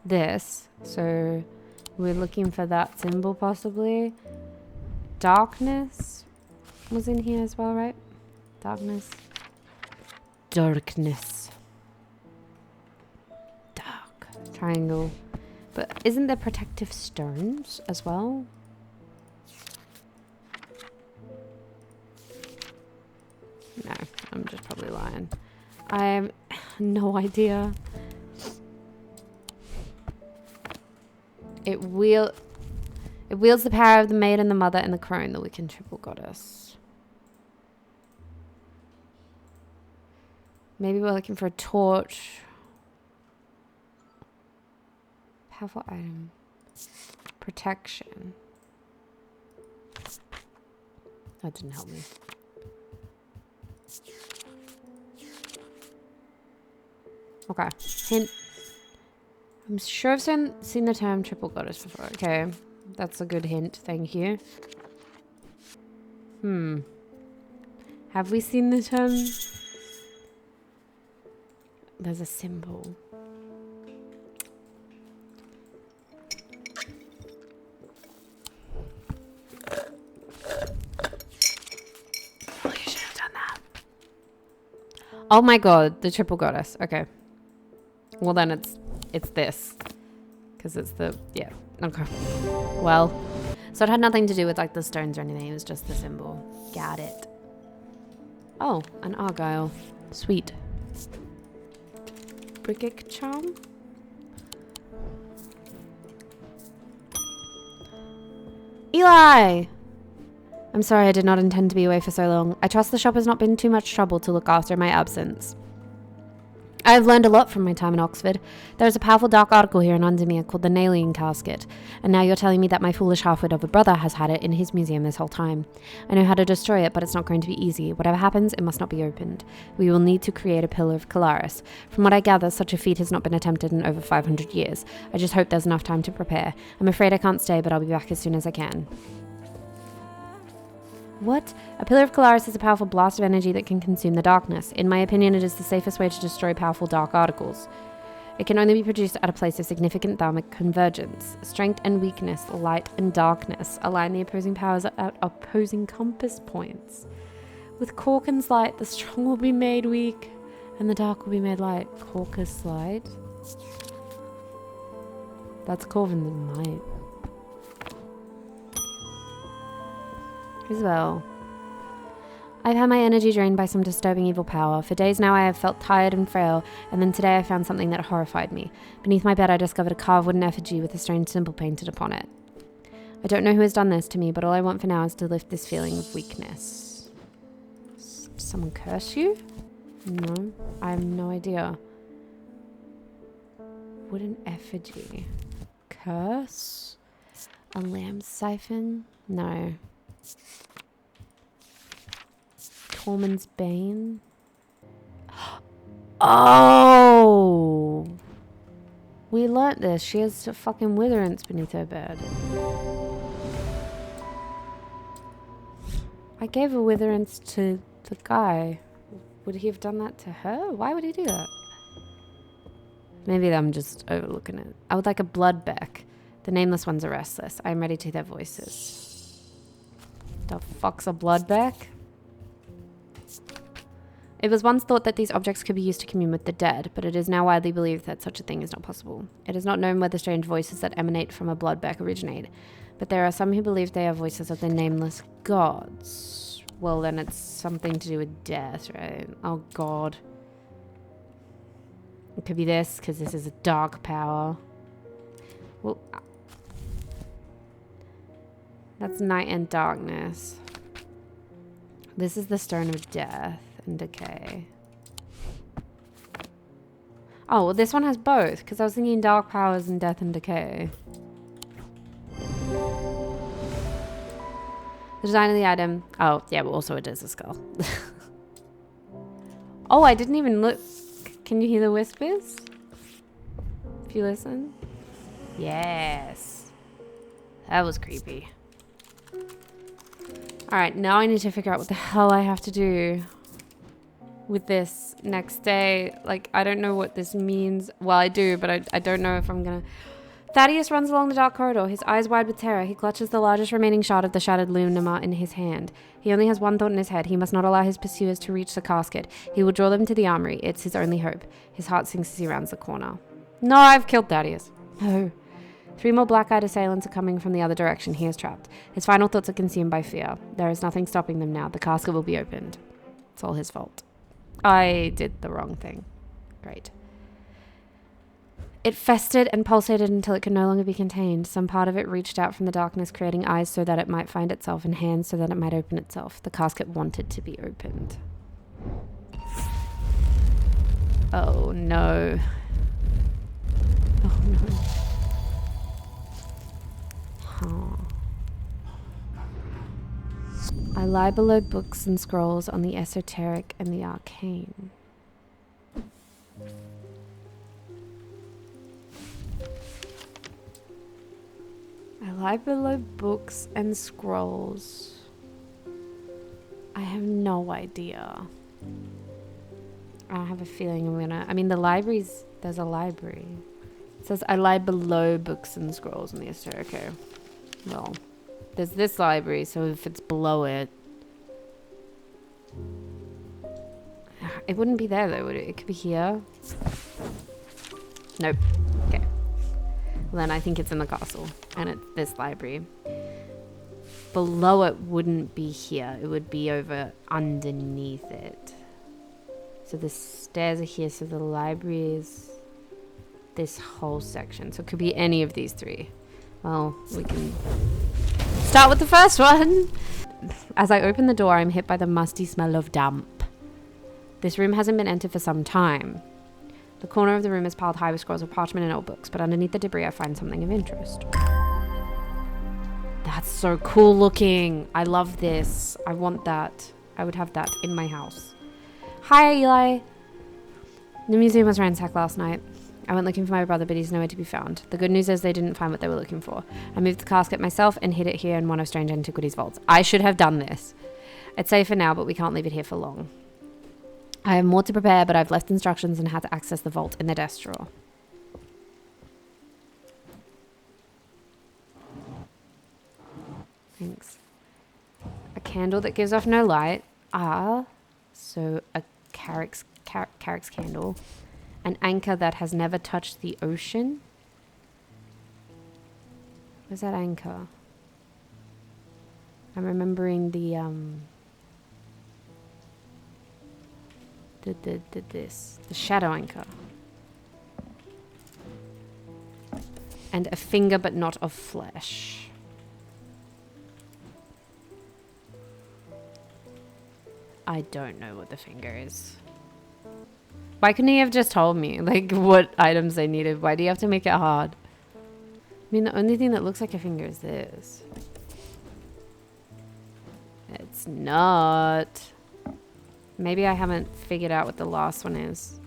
This. So we're looking for that symbol possibly. Darkness was in here as well, right? Darkness. Darkness. Dark. Triangle. But isn't there protective stones as well? No, I'm just probably lying. I have no idea. It wields the power of the maiden, the mother, and the crone, the Wiccan triple goddess. Maybe we're looking for a torch Powerful item. Protection. That didn't help me. Okay. Hint. I'm sure I've seen the term triple goddess before. Okay. That's a good hint. Thank you. Have we seen the term? There's a symbol. Oh, you should have done that. Oh my god, the triple goddess. Okay. Well then it's this. Because it's the, yeah. Okay. Well, so it had nothing to do with like the stones or anything. It was just the symbol. Got it. Oh, an argyle. Sweet. Briggic charm? Eli! I'm sorry, I did not intend to be away for so long. I trust the shop has not been too much trouble to look after my absence. I have learned a lot from my time in Oxford. There is a powerful dark article here in Undermere called the Nailing Casket, and now you're telling me that my foolish half-wit of a brother has had it in his museum this whole time. I know how to destroy it, but it's not going to be easy. Whatever happens, it must not be opened. We will need to create a Pillar of Colaris. From what I gather, such a feat has not been attempted in over 500 years. I just hope there's enough time to prepare. I'm afraid I can't stay, but I'll be back as soon as I can. What? A Pillar of Colaris is a powerful blast of energy that can consume the darkness. In my opinion, it is the safest way to destroy powerful dark articles. It can only be produced at a place of significant thermic convergence. Strength and weakness, light and darkness, align the opposing powers at opposing compass points. With Corkin's light, the strong will be made weak, and the dark will be made light. Corcus light? That's Corvin's might. Isabel. I've had my energy drained by some disturbing evil power. For days now I have felt tired and frail, and then today I found something that horrified me. Beneath my bed I discovered a carved wooden effigy with a strange symbol painted upon it. I don't know who has done this to me, but all I want for now is to lift this feeling of weakness. Someone curse you? No, I have no idea. Wooden effigy. Curse? A lamb siphon? No. Tormund's Bane. Oh! We learnt this. She has a fucking witherance beneath her bed. I gave a witherance to the guy. Would he have done that to her? Why would he do that? Maybe I'm just overlooking it. I would like a bloodbeck. The nameless ones are restless. I am ready to hear their voices. The fuck's a bloodbeck? It was once thought that these objects could be used to commune with the dead, but it is now widely believed that such a thing is not possible. It is not known where the strange voices that emanate from a bloodbeck originate, but there are some who believe they are voices of the nameless gods. Well, then it's something to do with death, right? Oh god. It could be this, because this is a dark power. Well, that's night and darkness. This is the stone of death and decay. Oh, well this one has both, because I was thinking dark powers and death and decay. The design of the item. Oh, yeah, but also it is a skull. Oh, I didn't even look. Can you hear the whispers? If you listen. Yes. That was creepy. Alright, now I need to figure out what the hell I have to do with this next day. Like, I don't know what this means. Well, I do, but I don't know if I'm gonna... Thaddeus runs along the dark corridor, his eyes wide with terror. He clutches the largest remaining shard of the shattered lunama in his hand. He only has one thought in his head. He must not allow his pursuers to reach the casket. He will draw them to the armory. It's his only hope. His heart sinks as he rounds the corner. No, I've killed Thaddeus. No. 3 more black-eyed assailants are coming from the other direction. He is trapped. His final thoughts are consumed by fear. There is nothing stopping them now. The casket will be opened. It's all his fault. I did the wrong thing. Great. It festered and pulsated until it could no longer be contained. Some part of it reached out from the darkness, creating eyes so that it might find itself and hands so that it might open itself. The casket wanted to be opened. Oh no. Oh no. I lie below books and scrolls on the esoteric and the arcane. I lie below books and scrolls. I have no idea. I have a feeling I'm gonna... I mean, there's a library. It says I lie below books and scrolls on the esoteric. Okay. Well, there's this library, so if it's below it... It wouldn't be there though, would it? It could be here. Nope. Okay. Well, then I think it's in the castle. And it's this library. Below it wouldn't be here. It would be over underneath it. So the stairs are here. So the library is this whole section. So it could be any of these three. Well, we can start with the first one. As I open the door, I'm hit by the musty smell of damp. This room hasn't been entered for some time. The corner of the room is piled high with scrolls of parchment and old books, but underneath the debris I find something of interest. That's so cool looking. I love this. I want that. I would have that in my house. Hi, Eli. The museum was ransacked last night. I went looking for my brother, but he's nowhere to be found. The good news is they didn't find what they were looking for. I moved the casket myself and hid it here in one of Strange Antiquities vaults. I should have done this. It's safe for now, but we can't leave it here for long. I have more to prepare, but I've left instructions on how to access the vault in the desk drawer. Thanks. A candle that gives off no light. So a Carrick's candle. An anchor that has never touched the ocean. Where's that anchor? I'm remembering the shadow anchor. And a finger but not of flesh. I don't know what the finger is. Why couldn't he have just told me like what items they needed? Why do you have to make it hard? I mean, the only thing that looks like a finger is this. It's not. Maybe I haven't figured out what the last one is.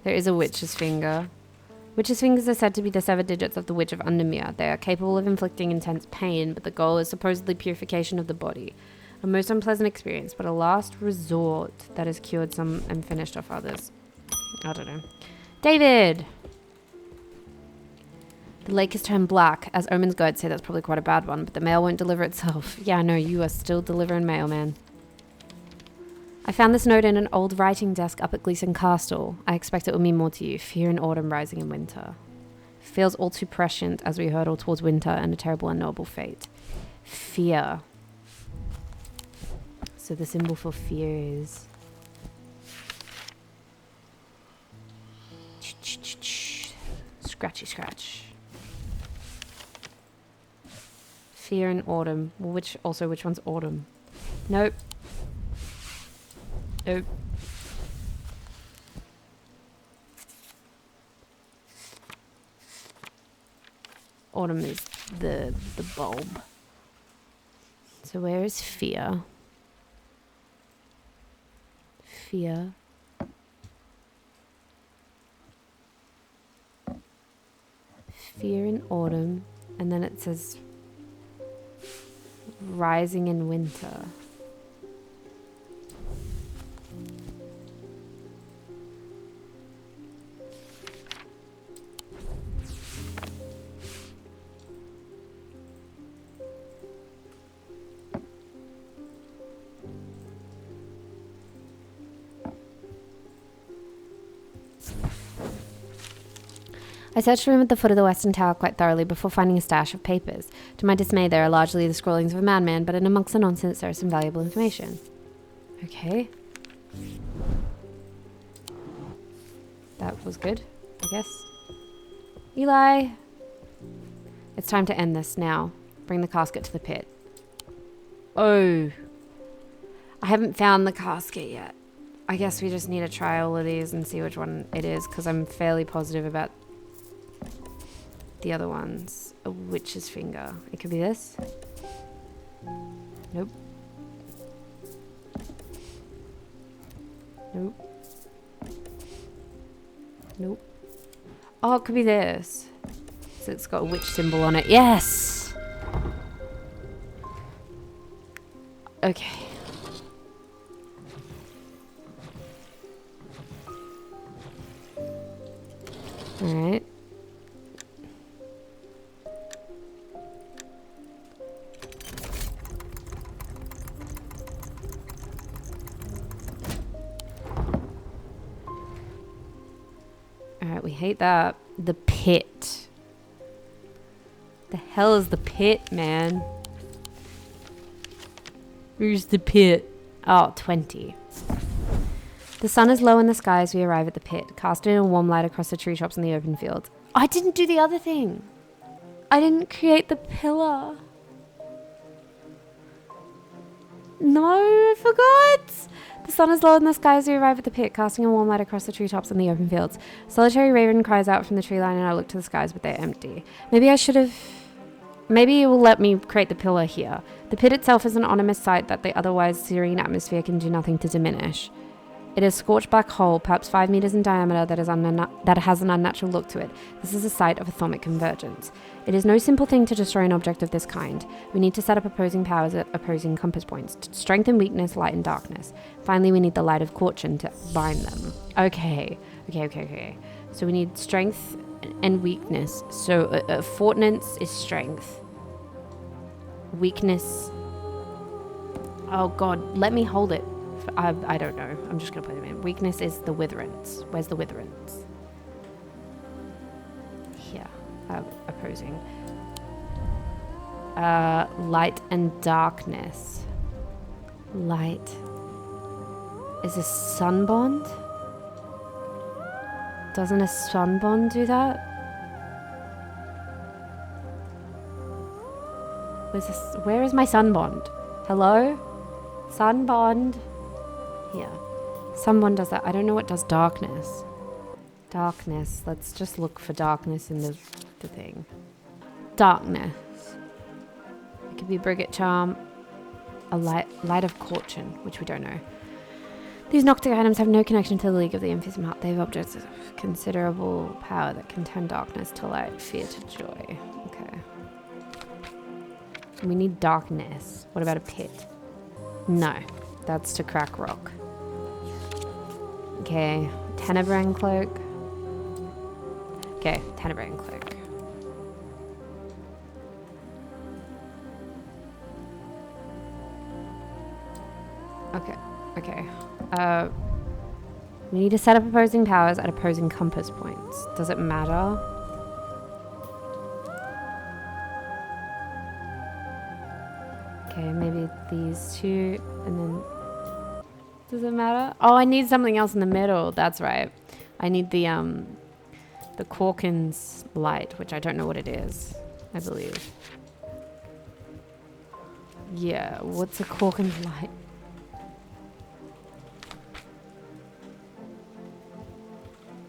There is a witch's finger. Witch's fingers are said to be the severed digits of the Witch of Undermere. They are capable of inflicting intense pain, but the goal is supposedly purification of the body. A most unpleasant experience, but a last resort that has cured some and finished off others. I don't know. David! The lake has turned black. As omens go, I'd say that's probably quite a bad one, but the mail won't deliver itself. Yeah, no, you are still delivering mail, man. I found this note in an old writing desk up at Gleeson Castle. I expect it will mean more to you. Fear in autumn, rising in winter. Feels all too prescient as we hurtle towards winter and a terrible unknowable fate. Fear. So the symbol for fear is... Scratchy scratch. Fear in autumn. Well, which one's autumn? Nope. Nope. Autumn is the bulb. So where is fear? Fear. Fear in autumn. And then it says rising in winter. I searched the room at the foot of the western tower quite thoroughly before finding a stash of papers. To my dismay, they are largely the scrawlings of a madman, but in amongst the nonsense there is some valuable information. Okay. That was good, I guess. Eli! It's time to end this now. Bring the casket to the pit. Oh. I haven't found the casket yet. I guess we just need to try all of these and see which one it is, because I'm fairly positive about the other ones. A witch's finger. It could be this. Nope. Nope. Nope. Oh, it could be this. So it's got a witch symbol on it. Yes! Okay. Alright. Alright, we hate that. The pit. The hell is the pit, man? Where's the pit? Oh, 20. The sun is low in the sky as we arrive at the pit, casting a warm light across the tree tops and the open fields. I didn't do the other thing. I didn't create the pillar. No, I forgot. The sun is low in the sky as we arrive at the pit, casting a warm light across the treetops and the open fields. Solitary raven cries out from the tree line and I look to the skies, but they're empty. Maybe I should have... Maybe it will let me create the pillar here. The pit itself is an ominous sight that the otherwise serene atmosphere can do nothing to diminish. It is a scorched black hole, perhaps 5 meters in diameter, that has an unnatural look to it. This is a site of atomic convergence. It is no simple thing to destroy an object of this kind. We need to set up opposing powers at opposing compass points. Strength and weakness, light and darkness. Finally, we need the light of Fortune to bind them. Okay. So we need strength and weakness. So fortnance is strength. Weakness... Oh god, let me hold it. I don't know. I'm just going to put them in. Weakness is the witherance. Where's the witherance? Here. Opposing. Light and darkness. Light. Is a sun bond? Doesn't a sun bond do that? Where is my sun bond? Hello? Sun bond. Here. Someone does that. I don't know what does darkness. Darkness. Let's just look for darkness in the thing. Darkness. It could be Brigade Charm. A light of Fortune, which we don't know. These Noctic items have no connection to the League of the Invisible Heart. They have objects of considerable power that can turn darkness to light, fear to joy. Okay. We need darkness. What about a pit? No. That's to crack rock. Okay, Tenebrine Cloak. Okay, Tenebrine Cloak. Okay. We need to set up opposing powers at opposing compass points. Does it matter? Okay, maybe these two, and then... Does it matter? Oh, I need something else in the middle. That's right. I need the Corkin's light, which I don't know what it is, I believe. Yeah, what's a Corkin's light?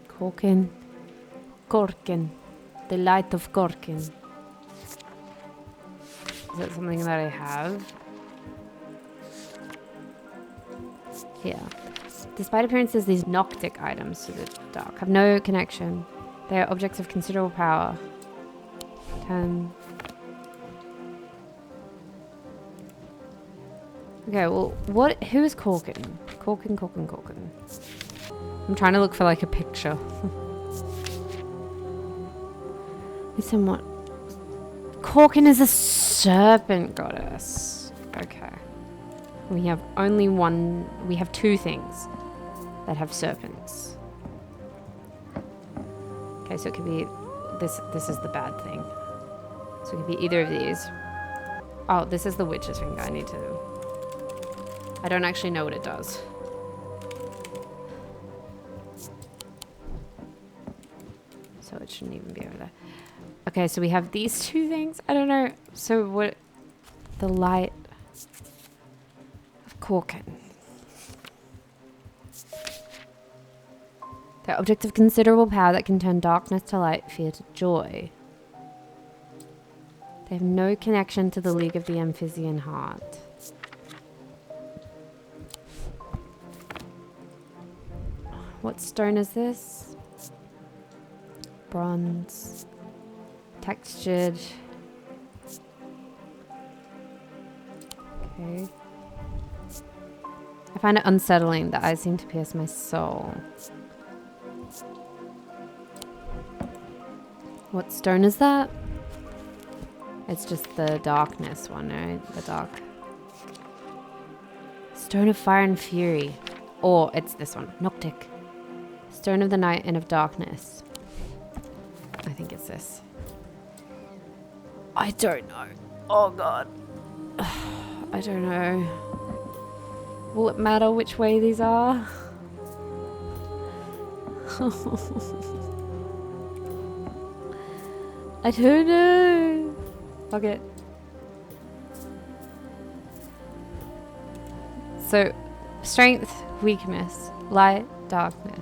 Corkin. The light of Corkin. Is that something that I have? Here. Despite appearances, these Noctic items to the dark have no connection. They are objects of considerable power. 10. Okay, well, who is Corkin? Corkin. I'm trying to look for like a picture. It's somewhat... Corkin is a serpent goddess. Okay. We have only one... We have two things that have serpents. Okay, so it could be... This is the bad thing. So it could be either of these. Oh, this is the witch's finger. I need to... I don't actually know what it does. So it shouldn't even be over there. Okay, so we have these two things. I don't know. So what... The light... Corkin. They're objects of considerable power that can turn darkness to light, fear to joy. They have no connection to the League of the Amphibian Heart. What stone is this? Bronze. Textured. Okay. I find it unsettling. The eyes seem to pierce my soul. What stone is that? It's just the darkness one, right? The dark. Stone of fire and fury. Or it's this one. Noctic. Stone of the night and of darkness. I think it's this. I don't know. Oh god. I don't know. Will it matter which way these are? I don't know. Fuck it. So, strength, weakness, light, darkness.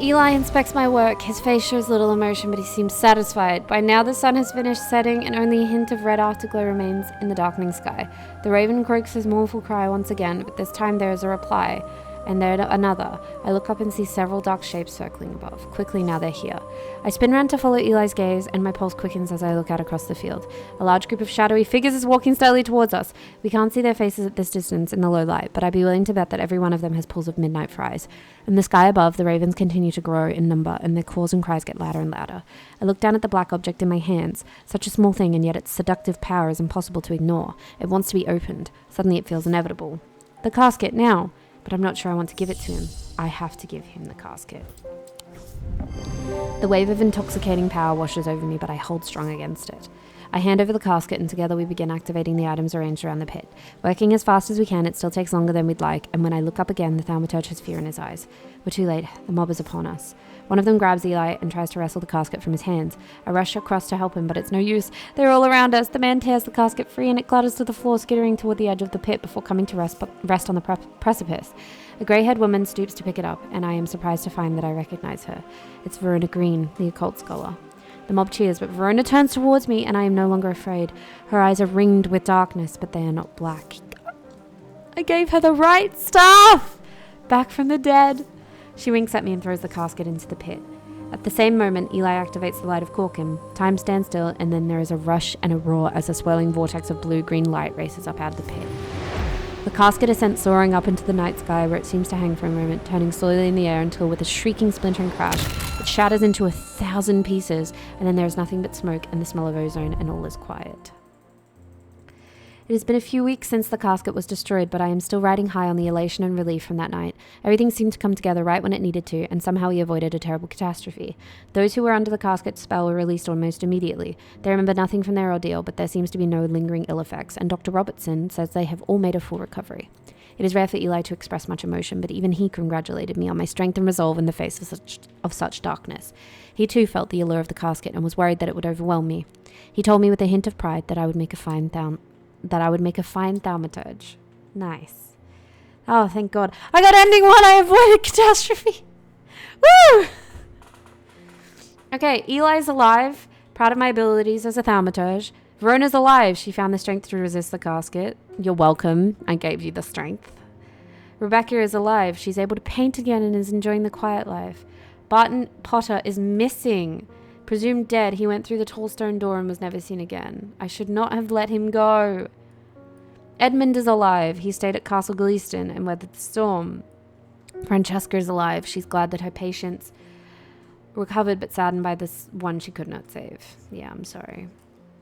Eli inspects my work. His face shows little emotion, but he seems satisfied. By now the sun has finished setting and only a hint of red afterglow remains in the darkening sky. The raven croaks his mournful cry once again, but this time there is a reply. And there another. I look up and see several dark shapes circling above. Quickly now they're here. I spin round to follow Eli's gaze, and my pulse quickens as I look out across the field. A large group of shadowy figures is walking steadily towards us. We can't see their faces at this distance in the low light, but I'd be willing to bet that every one of them has pools of midnight for eyes. In the sky above, the ravens continue to grow in number, and their calls and cries get louder and louder. I look down at the black object in my hands. Such a small thing, and yet its seductive power is impossible to ignore. It wants to be opened. Suddenly it feels inevitable. The casket, now! But I'm not sure I want to give it to him. I have to give him the casket. The wave of intoxicating power washes over me, but I hold strong against it. I hand over the casket, and together we begin activating the items arranged around the pit. Working as fast as we can, it still takes longer than we'd like, and when I look up again, the thaumaturge has fear in his eyes. We're too late. The mob is upon us. One of them grabs Eli and tries to wrestle the casket from his hands. I rush across to help him, but it's no use. They're all around us. The man tears the casket free, and it clatters to the floor, skittering toward the edge of the pit before coming to rest on the precipice. A grey-haired woman stoops to pick it up, and I am surprised to find that I recognize her. It's Verona Green, the occult scholar. The mob cheers, but Verona turns towards me, and I am no longer afraid. Her eyes are ringed with darkness, but they are not black. I gave her the right stuff! Back from the dead. She winks at me and throws the casket into the pit. At the same moment, Eli activates the light of Corkin. Time stands still, and then there is a rush and a roar as a swirling vortex of blue-green light races up out of the pit. The casket is sent soaring up into the night sky, where it seems to hang for a moment, turning slowly in the air until, with a shrieking, splintering crash, it shatters into 1,000 pieces, and then there is nothing but smoke and the smell of ozone, and all is quiet. It has been a few weeks since the casket was destroyed, but I am still riding high on the elation and relief from that night. Everything seemed to come together right when it needed to, and somehow we avoided a terrible catastrophe. Those who were under the casket's spell were released almost immediately. They remember nothing from their ordeal, but there seems to be no lingering ill effects, and Dr. Robertson says they have all made a full recovery. It is rare for Eli to express much emotion, but even he congratulated me on my strength and resolve in the face of such darkness. He too felt the allure of the casket and was worried that it would overwhelm me. He told me with a hint of pride that I would make a fine thaumaturge. Nice. Oh, thank God. I got ending one! I avoided catastrophe! Woo! Okay, Eli's alive. Proud of my abilities as a thaumaturge. Verona's alive. She found the strength to resist the casket. You're welcome. I gave you the strength. Rebecca is alive. She's able to paint again and is enjoying the quiet life. Barton Potter is missing. Presumed dead, he went through the tall stone door and was never seen again. I should not have let him go. Edmund is alive. He stayed at Castle Gleeston and weathered the storm. Francesca is alive. She's glad that her patients recovered, but saddened by this one she could not save. Yeah, I'm sorry.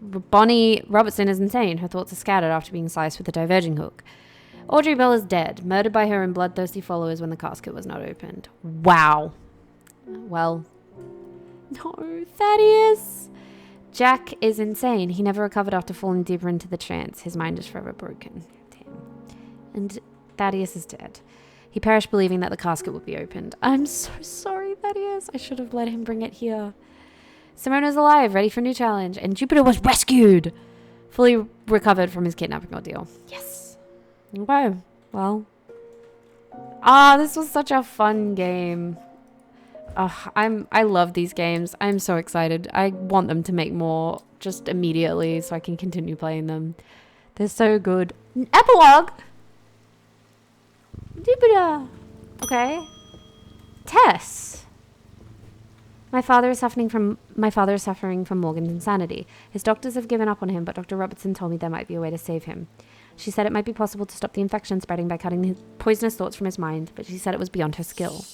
Bonnie Robertson is insane. Her thoughts are scattered after being sliced with a diverging hook. Audrey Bell is dead, murdered by her and bloodthirsty followers when the casket was not opened. Wow. Well... No, Thaddeus! Jack is insane. He never recovered after falling deeper into the trance. His mind is forever broken. Damn. And Thaddeus is dead. He perished believing that the casket would be opened. I'm so sorry, Thaddeus. I should have let him bring it here. Simona's alive, ready for a new challenge. And Jupiter was rescued! Fully recovered from his kidnapping ordeal. Yes. Okay. Well. This was such a fun game. I love these games. I'm so excited. I want them to make more just immediately so I can continue playing them. They're so good. Epilogue! Jupiter! Okay. Tess! My father is suffering from Morgan's insanity. His doctors have given up on him, but Dr. Robertson told me there might be a way to save him. She said it might be possible to stop the infection spreading by cutting the poisonous thoughts from his mind, but she said it was beyond her skill.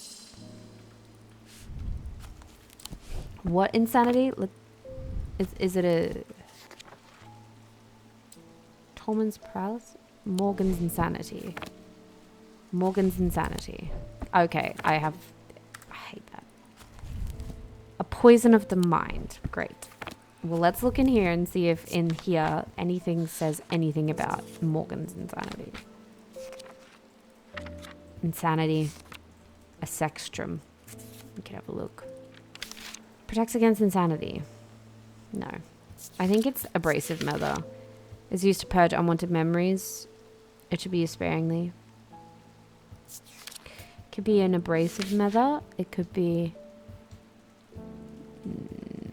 What insanity? Is it a... Tolman's paralysis? Morgan's insanity. Morgan's insanity. Okay, I hate that. A poison of the mind. Great. Well, let's look in here and see if in here anything says anything about Morgan's insanity. Insanity. A sextrum. We can have a look. Protects against insanity. No. I think it's abrasive matter. It's used to purge unwanted memories. It should be used sparingly. Could be an abrasive matter. It could be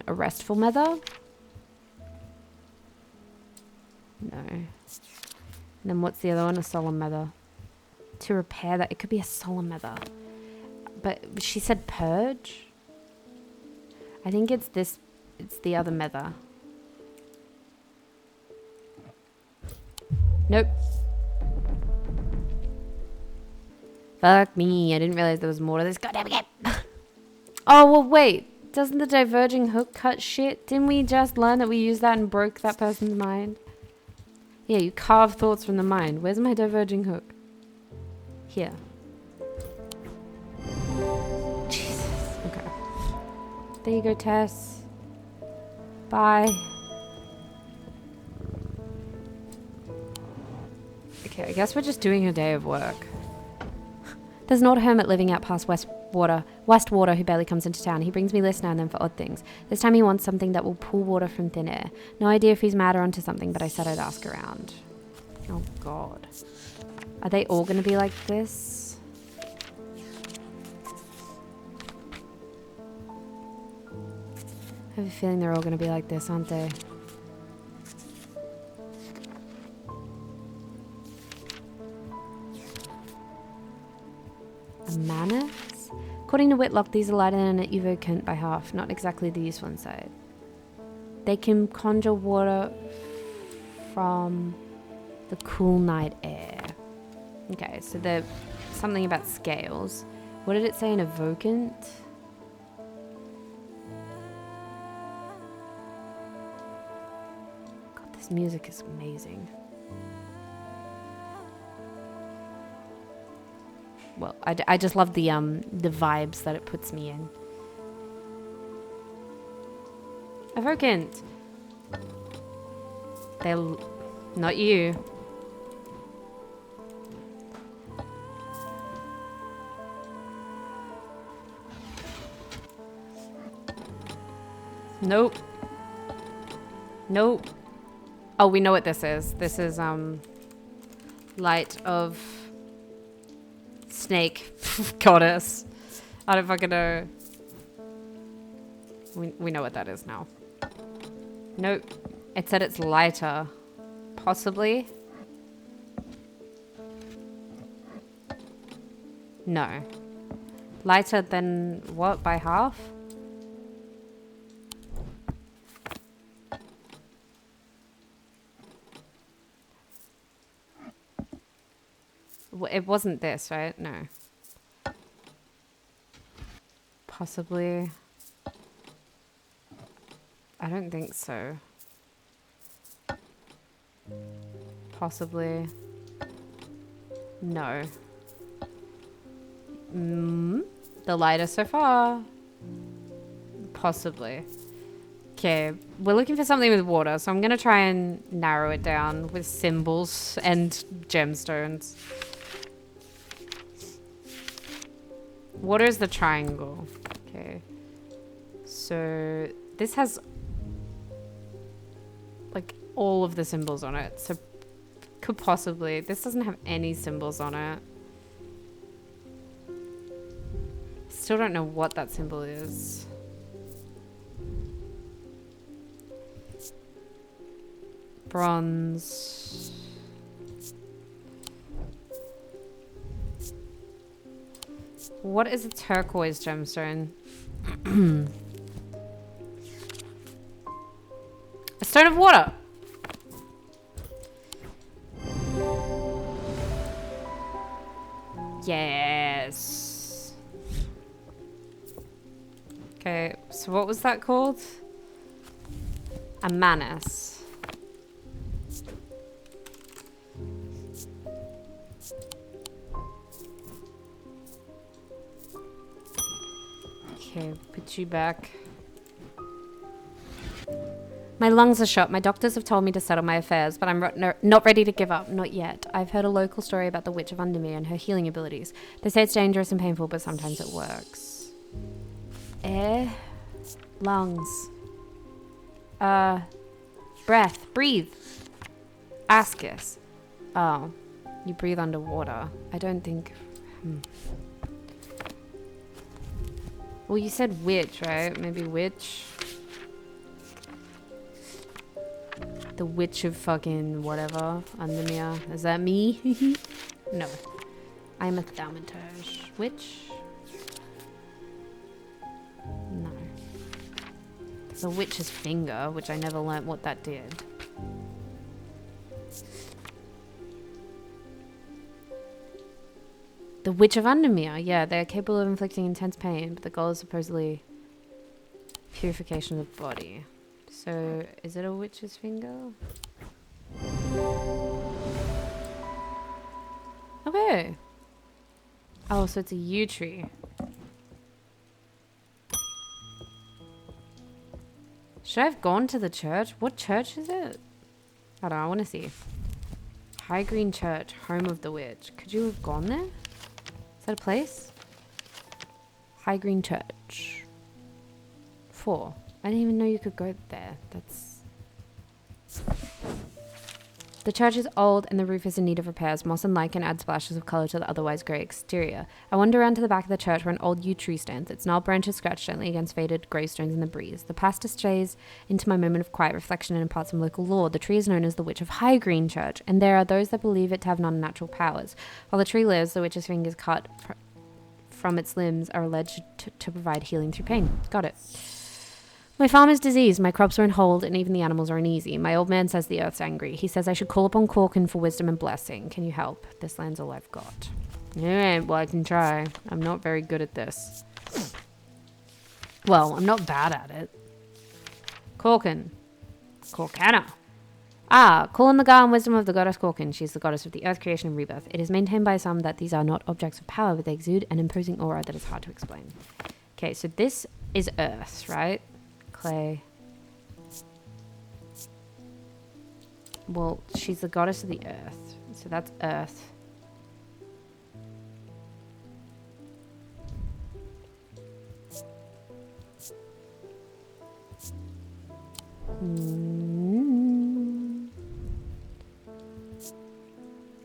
a restful matter. No. And then what's the other one? A solemn matter. To repair that. It could be a solemn matter. But she said purge. I think it's this. It's the other matter. Nope. Fuck me. I didn't realize there was more to this goddamn game. Oh, well, wait. Doesn't the diverging hook cut shit? Didn't we just learn that we used that and broke that person's mind? Yeah, you carve thoughts from the mind. Where's my diverging hook? Here. Jesus. Okay. There you go, Tess. Bye. Okay, I guess we're just doing a day of work. There's an old hermit living out past Westwater who barely comes into town. He brings me lists now and then for odd things. This time he wants something that will pull water from thin air. No idea if he's mad or onto something, but I said I'd ask around. Oh god. Are they all gonna be like this? I have a feeling they're all gonna be like this, aren't they? Manners? According to Whitlock, these are lighter than an evocant by half, not exactly the useful inside. They can conjure water from the cool night air. Okay, so they're something about scales. What did it say in evocant? God, this music is amazing. Well, I just love the vibes that it puts me in. Evocant. They're not you. Nope. Nope. Oh, we know what this is. This is light of snake goddess. I don't fucking know. We know what that is now. Nope. It said it's lighter. Possibly. No. Lighter than what? By half? It wasn't this, right? No. Possibly. I don't think so. Possibly. No. The lighter so far. Possibly. Okay, we're looking for something with water, so I'm going to try and narrow it down with symbols and gemstones. Water is the triangle. Okay. So this has like all of the symbols on it. So could possibly... This doesn't have any symbols on it. Still don't know what that symbol is. Bronze. What is a turquoise gemstone? A stone of water. Yes. Okay, so what was that called? A manus. Okay, put you back. My lungs are shot. My doctors have told me to settle my affairs, but I'm not ready to give up. Not yet. I've heard a local story about the Witch of Undermere and her healing abilities. They say it's dangerous and painful, but sometimes it works. Air. Lungs. Breath. Breathe. Ascus. Oh. You breathe underwater. I don't think... Well, you said witch, right? Maybe witch. The witch of fucking whatever. Undermere. Is that me? No. I'm a thaumaturge. Witch? No. There's a witch's finger, which I never learnt what that did. The Witch of Undermere. Yeah, they're capable of inflicting intense pain, but the goal is supposedly purification of the body. So, is it a witch's finger? Okay. Oh, so it's a yew tree. Should I have gone to the church? What church is it? I don't know, I want to see. High Green Church, home of the witch. Could you have gone there? Is that a place? High Green Church. 4. I didn't even know you could go there. That's... The church is old and the roof is in need of repairs. Moss and lichen add splashes of colour to the otherwise grey exterior. I wander around to the back of the church where an old yew tree stands. Its gnarled branches scratch gently against faded greystones in the breeze. The pastor strays into my moment of quiet reflection and imparts some local lore. The tree is known as the Witch of High Green Church, and there are those that believe it to have non-natural powers. While the tree lives, the witch's fingers cut from its limbs are alleged to provide healing through pain. Got it. My farm is diseased, my crops are in hold, and even the animals are uneasy. My old man says the earth's angry. He says I should call upon Corkin for wisdom and blessing. Can you help? This land's all I've got. Alright, well, I can try. I'm not very good at this. Well, I'm not bad at it. Corkin. Corcana. Ah, call on the guile and wisdom of the goddess Corkin. She's the goddess of the earth, creation, and rebirth. It is maintained by some that these are not objects of power, but they exude an imposing aura that is hard to explain. Okay, so this is earth, right? Clay. Well, she's the goddess of the earth. So that's earth.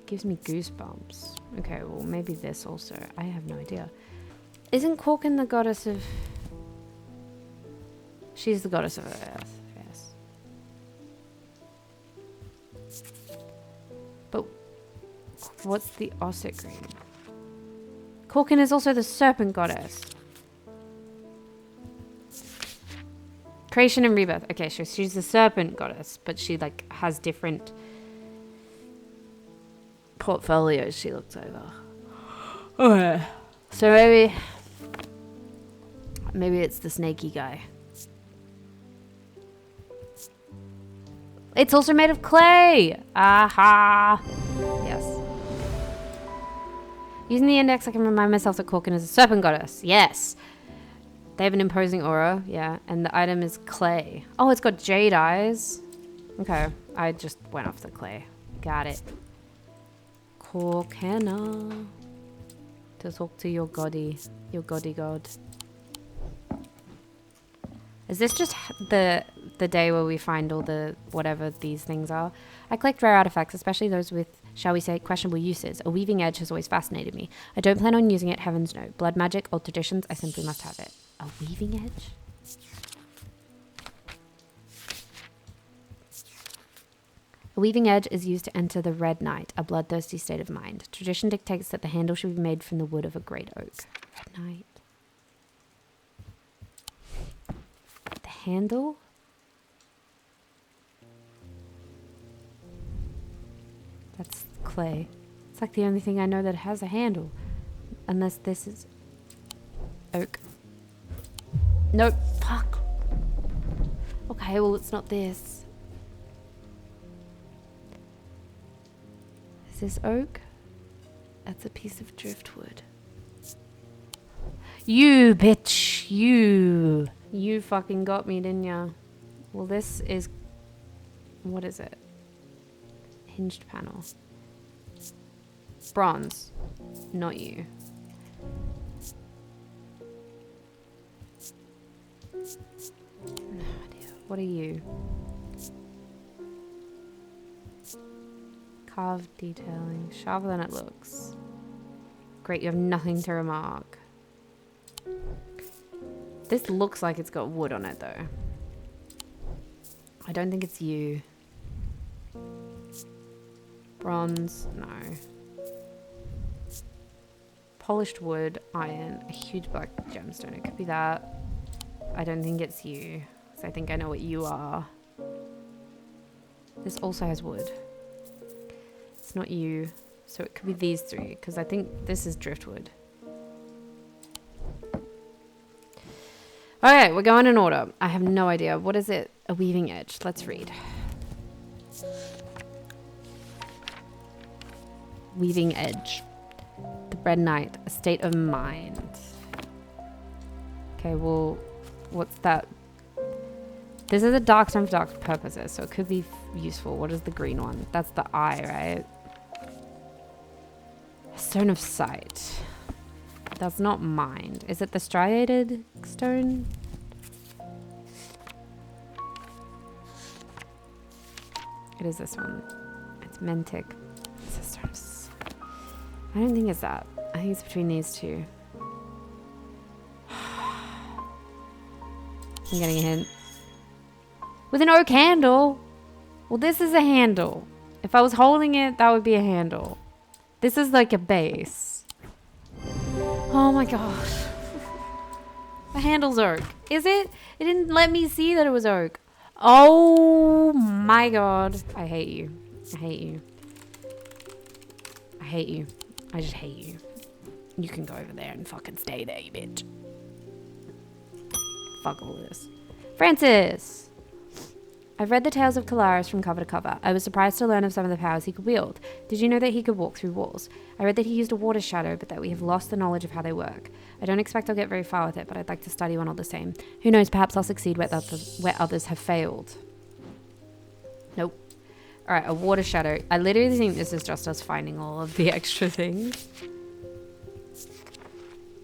Gives me goosebumps. Okay, well, maybe this also. I have no idea. Isn't Corkin the goddess of... She's the goddess of earth, yes. But what's the Osset Green? Corkin is also the serpent goddess. Creation and rebirth. Okay, so she's the serpent goddess, but she like has different portfolios she looks over. Okay. So maybe it's the snaky guy. It's also made of clay! Aha! Yes. Using the index, I can remind myself that Corkin is a serpent goddess. Yes! They have an imposing aura, yeah. And the item is clay. Oh, it's got jade eyes. Okay, I just went off the clay. Got it. Corcana. To talk to your goddy god. Is this just the day where we find all the whatever these things are? I collect rare artifacts, especially those with, shall we say, questionable uses. A weaving edge has always fascinated me. I don't plan on using it, heavens no. Blood magic, old traditions, I simply must have it. A weaving edge? A weaving edge is used to enter the red night, a bloodthirsty state of mind. Tradition dictates that the handle should be made from the wood of a great oak. Red night. The handle? That's clay. It's like the only thing I know that has a handle. Unless this is oak. Nope. Fuck. Okay, well, it's not this. Is this oak? That's a piece of driftwood. You bitch. You. You fucking got me, didn't ya? Well, this is... What is it? Hinged panel. Bronze. Not you. No idea. What are you? Carved detailing. Sharper than it looks. Great, you have nothing to remark. This looks like it's got wood on it, though. I don't think it's you. Bronze, no. Polished wood, iron, a huge black gemstone. It could be that. I don't think it's you, because I think I know what you are. This also has wood. It's not you, so it could be these three, because I think this is driftwood. Okay, we're going in order. I have no idea. What is it? A weaving edge. Let's read. Weaving edge. The red night. A state of mind. Okay, well, what's that? This is a dark stone for dark purposes, so it could be useful. What is the green one? That's the eye, right? A stone of sight. That's not mind. Is it the striated stone? It is this one. It's Mentic. It's a stone of sight. I don't think it's that. I think it's between these two. I'm getting a hint. With an oak handle? Well, this is a handle. If I was holding it, that would be a handle. This is like a base. Oh my god. The handle's oak. Is it? It didn't let me see that it was oak. Oh my god. I hate you. I hate you. I hate you. I just hate you. You can go over there and fucking stay there, you bitch. Fuck all this. Francis! I've read the tales of Kalaris from cover to cover. I was surprised to learn of some of the powers he could wield. Did you know that he could walk through walls? I read that he used a water shadow, but that we have lost the knowledge of how they work. I don't expect I'll get very far with it, but I'd like to study one all the same. Who knows, perhaps I'll succeed where others have failed. Nope. Alright, a water shadow. I literally think this is just us finding all of the extra things.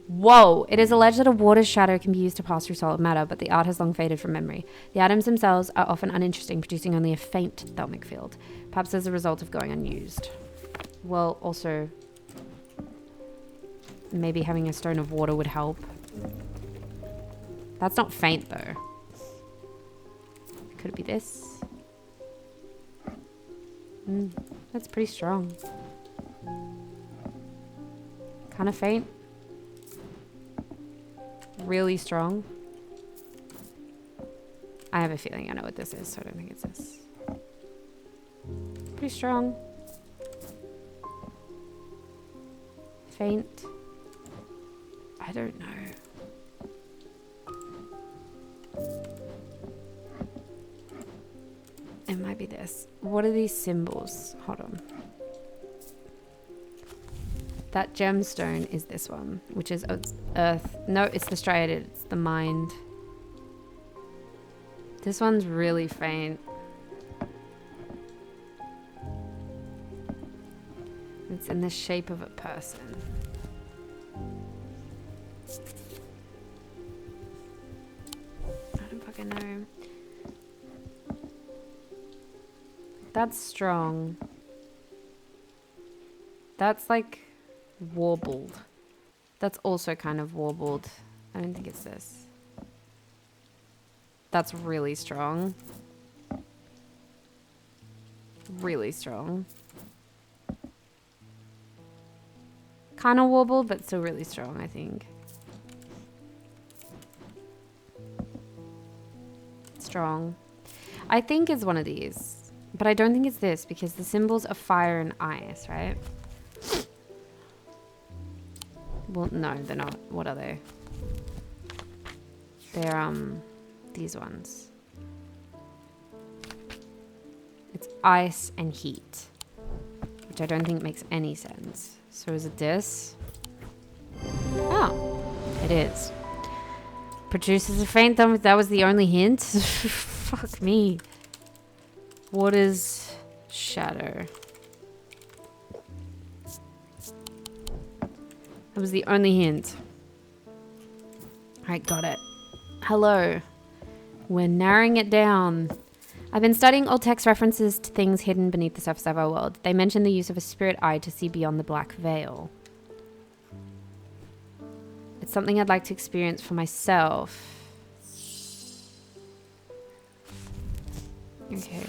Whoa! It is alleged that a water shadow can be used to pass through solid matter, but the art has long faded from memory. The atoms themselves are often uninteresting, producing only a faint thermic field, perhaps as a result of going unused. Well, also, maybe having a stone of water would help. That's not faint, though. Could it be this? That's pretty strong. Kind of faint. Really strong. I have a feeling I know what this is, so I don't think it's this. Pretty strong. Faint. I don't know. It might be this. What are these symbols? Hold on. That gemstone is this one, which is earth. No, it's the striated. It's the mind. This one's really faint. It's in the shape of a person. I don't fucking know. That's strong. That's like warbled. That's also kind of warbled. I don't think it's this. That's really strong. really strong. Kind of warbled, but still really strong, I think. Strong. I think it's one of these, but I don't think it's this because the symbols are fire and ice, right? Well, no, they're not. What are they? They're, these ones. It's ice and heat, which I don't think makes any sense. So is it this? Oh, it is. Produces a faint thumb. That was the only hint? Fuck me. What is shadow? That was the only hint. Alright, got it. Hello. We're narrowing it down. I've been studying old text references to things hidden beneath the surface of our world. They mention the use of a spirit eye to see beyond the black veil. It's something I'd like to experience for myself. Okay.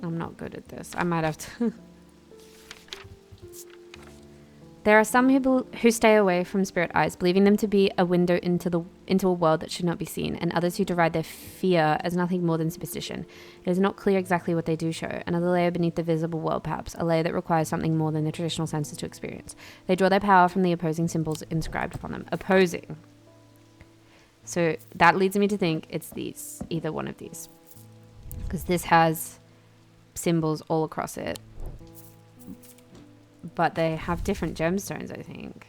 I'm not good at this. I might have to... There are some who stay away from spirit eyes, believing them to be a window into a world that should not be seen, and others who deride their fear as nothing more than superstition. It is not clear exactly what they do show. Another layer beneath the visible world, perhaps, a layer that requires something more than the traditional senses to experience. They draw their power from the opposing symbols inscribed upon them. Opposing. So that leads me to think it's these, either one of these. Because this has symbols all across it. But they have different gemstones, I think.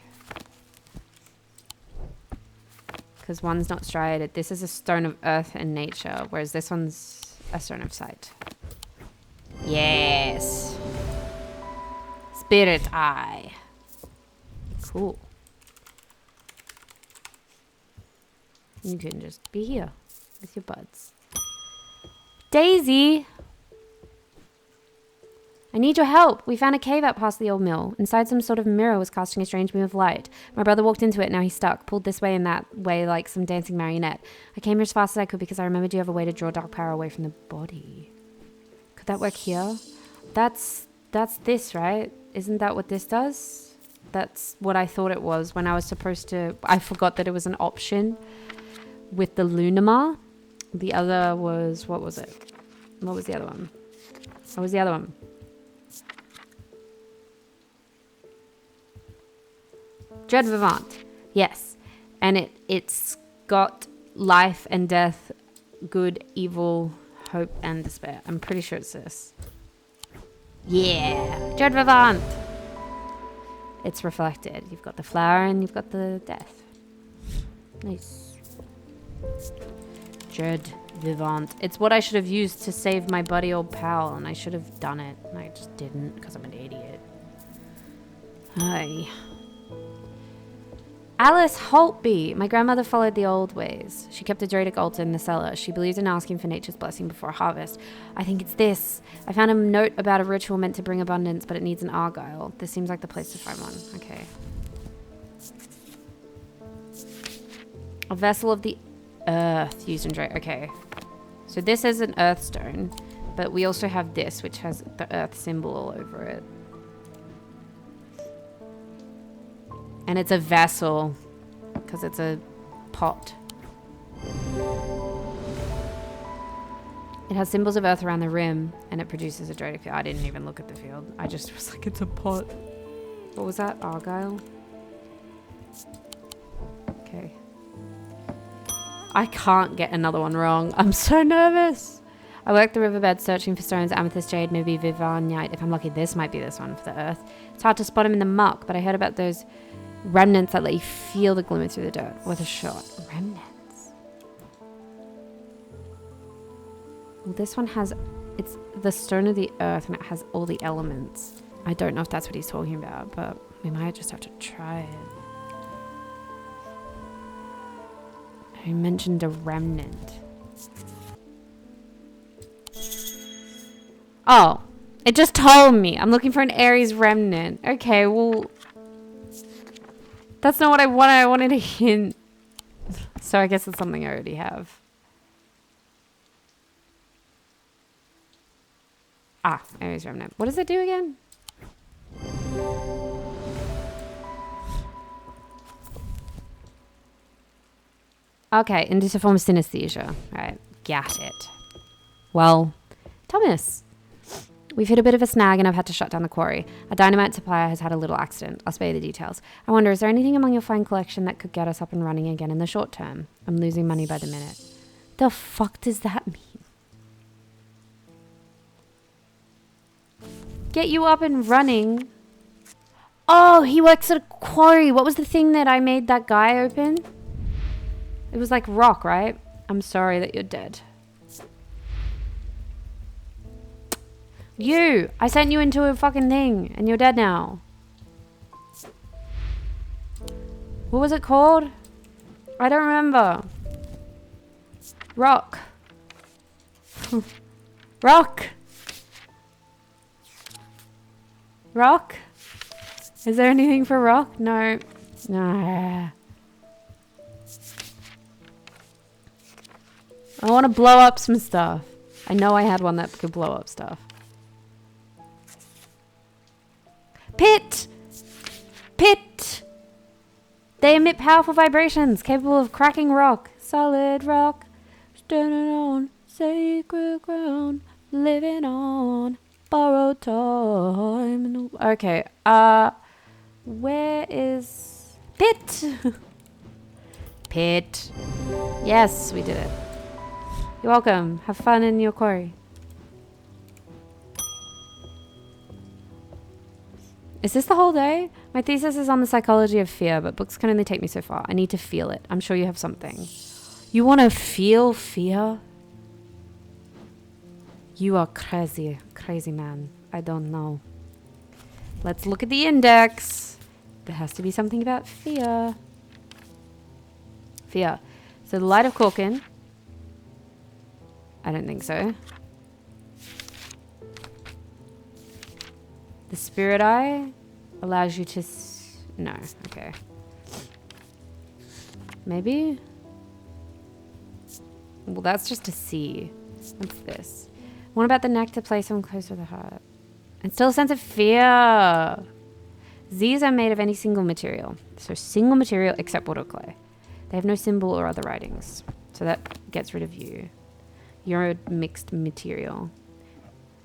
Because one's not striated. This is a stone of earth and nature, whereas this one's a stone of sight. Yes. Spirit eye. Cool. You can just be here with your buds. Daisy! I need your help. We found a cave out past the old mill. Inside, some sort of mirror was casting a strange beam of light. My brother walked into it, now he's stuck, pulled this way and that way like some dancing marionette. I came here as fast as I could because I remembered you have a way to draw dark power away from the body. Could that work here? That's this, right? Isn't that what this does? That's what I thought it was when I was supposed to... I forgot that it was an option with the Lunamar. The other was... What was it? What was the other one? What was the other one? Dread Vivant. Yes. And it's got life and death, good, evil, hope, and despair. I'm pretty sure it's this. Yeah. Dread Vivant. It's reflected. You've got the flower and you've got the death. Nice. Dread Vivant. It's what I should have used to save my buddy old pal, and I should have done it. And I just didn't because I'm an idiot. Hi. Alice Holtby. My grandmother followed the old ways. She kept a Dradic altar in the cellar. She believed in asking for nature's blessing before harvest. I think it's this. I found a note about a ritual meant to bring abundance, but it needs an argyle. This seems like the place to find one. Okay. A vessel of the earth used in Drake. Okay. So this is an earth stone, but we also have this, which has the earth symbol all over it. And it's a vessel, because it's a pot. It has symbols of earth around the rim, and it produces a Dradic field. I didn't even look at the field. I just was like, it's a pot. What was that? Argyle? Okay. I can't get another one wrong. I'm so nervous. I worked the riverbed searching for stones, amethyst, jade, maybe vivarnite. If I'm lucky, this might be this one for the earth. It's hard to spot them in the muck, but I heard about those remnants that let you feel the glimmer through the dirt with a shot. Remnants. Well, this one has... It's the stone of the earth, and it has all the elements. I don't know if that's what he's talking about, but we might just have to try it. He mentioned a remnant. Oh, it just told me. I'm looking for an Aries remnant. Okay, well... That's not what I wanted. I wanted a hint. So I guess it's something I already have. Ah, Ares Remnant. What does it do again? Okay, induce a form of synesthesia. Right, got it. Well, Thomas, we've hit a bit of a snag and I've had to shut down the quarry. A dynamite supplier has had a little accident. I'll spare you the details. I wonder, is there anything among your fine collection that could get us up and running again in the short term? I'm losing money by the minute. The fuck does that mean? Get you up and running? Oh, he works at a quarry. What was the thing that I made that guy open? It was like rock, right? I'm sorry that you're dead. You! I sent you into a fucking thing and you're dead now. What was it called? I don't remember. Rock. Rock! Rock? Is there anything for rock? No. No. I want to blow up some stuff. I know I had one that could blow up stuff. Pit! Pit! They emit powerful vibrations capable of cracking rock. Solid rock. Standing on sacred ground. Living on borrowed time. Okay. Where is Pit? Pit. Yes, we did it. You're welcome. Have fun in your quarry. Is this the whole day? My thesis is on the psychology of fear, but books can only take me so far. I need to feel it. I'm sure you have something. You want to feel fear? You are crazy. Crazy man. I don't know. Let's look at the index. There has to be something about fear. Fear. So the Light of Corkin. I don't think so. The Spirit Eye allows you to... no, okay. Maybe? Well, that's just to see. What's this? What about the nectar place someone close to the heart? And still a sense of fear. These are made of any single material. So single material except water clay. They have no symbol or other writings. So that gets rid of you. You're a mixed material.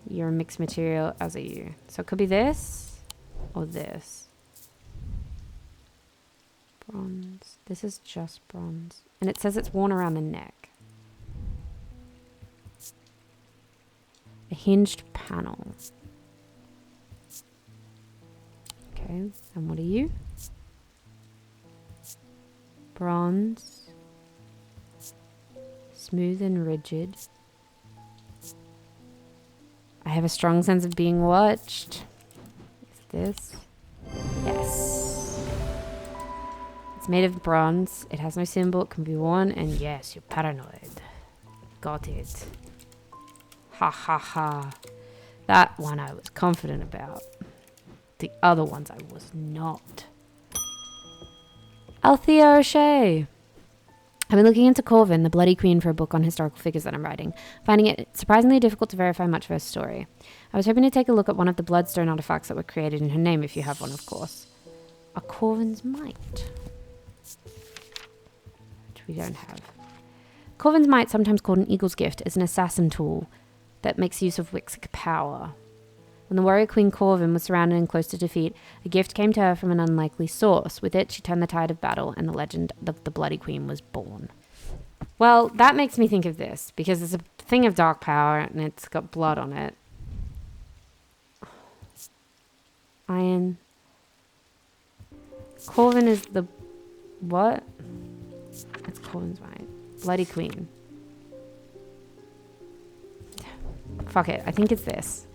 You're a mixed material, as are you. So it could be this or this. Bronze. This is just bronze. And it says it's worn around the neck. A hinged panel. Okay, and what are you? Bronze. Smooth and rigid. I have a strong sense of being watched. Is this? Yes. It's made of bronze. It has no symbol. It can be worn. And yes, you're paranoid. Got it. Ha ha ha. That one I was confident about. The other ones I was not. Althea O'Shea. I've been looking into Corvin, the Bloody Queen, for a book on historical figures that I'm writing, finding it surprisingly difficult to verify much of her story. I was hoping to take a look at one of the bloodstone artifacts that were created in her name, if you have one, of course. A Corvin's Might. Which we don't have. Corvin's Might, sometimes called an Eagle's Gift, is an assassin tool that makes use of Wixic power. When the warrior Queen Corvin was surrounded and close to defeat, a gift came to her from an unlikely source. With it, she turned the tide of battle, and the legend of the Bloody Queen was born. Well, that makes me think of this, because it's a thing of dark power, and it's got blood on it. Iron. Corvin is the... what? It's Corvin's Might. Bloody Queen. Fuck it, I think it's this.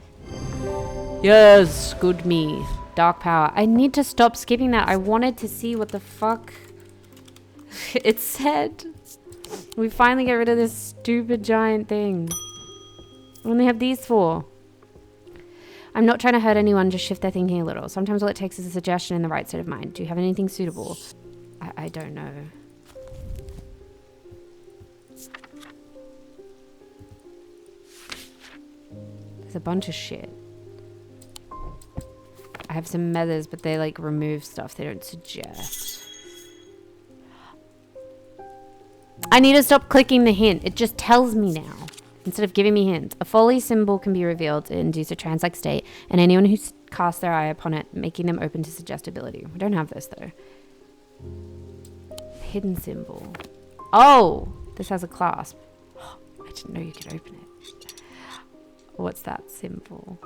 Yes, good me. Dark power. I need to stop skipping that. I wanted to see what the fuck it said. We finally get rid of this stupid giant thing. We only have these four. I'm not trying to hurt anyone, just shift their thinking a little. Sometimes all it takes is a suggestion in the right state of mind. Do you have anything suitable? I don't know. There's a bunch of shit. I have some methers, but they like remove stuff they don't suggest. I need to stop clicking the hint. It just tells me now. Instead of giving me hints. A folly symbol can be revealed to induce a trance-like state, and anyone who casts their eye upon it, making them open to suggestibility. We don't have this, though. Hidden symbol. Oh! This has a clasp. Oh, I didn't know you could open it. What's that symbol?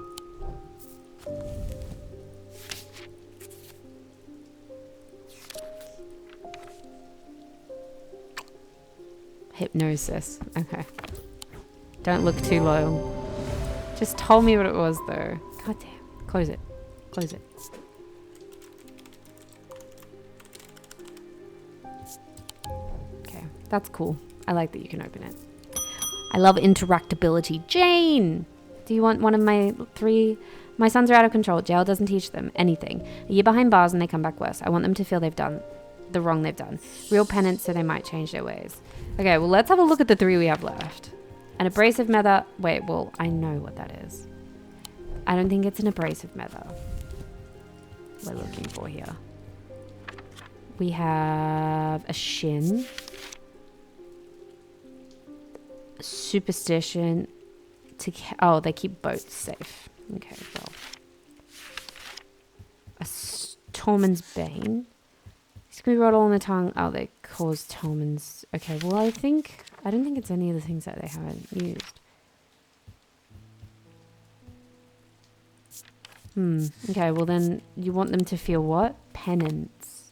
Hypnosis. Okay. Don't look too low. Just told me what it was, though. God damn. Close it. Close it. Okay. That's cool. I like that you can open it. I love interactability. Jane! Do you want one of my 3? My sons are out of control. Jail doesn't teach them anything. A year behind bars and they come back worse. I want them to feel they've done the wrong they've done. Real penance so they might change their ways. Okay, well, let's have a look at the 3 we have left. An abrasive nether. Wait, well, I know what that is. I don't think it's an abrasive nether we're looking for here. We have a shin. Superstition. Oh, they keep boats safe. Okay, well. A Tormund's Bane. These can be rolled all in the tongue. Oh, they cause Tormund's. Okay, well, I don't think it's any of the things that they haven't used. Okay, well then you want them to feel what? Penance.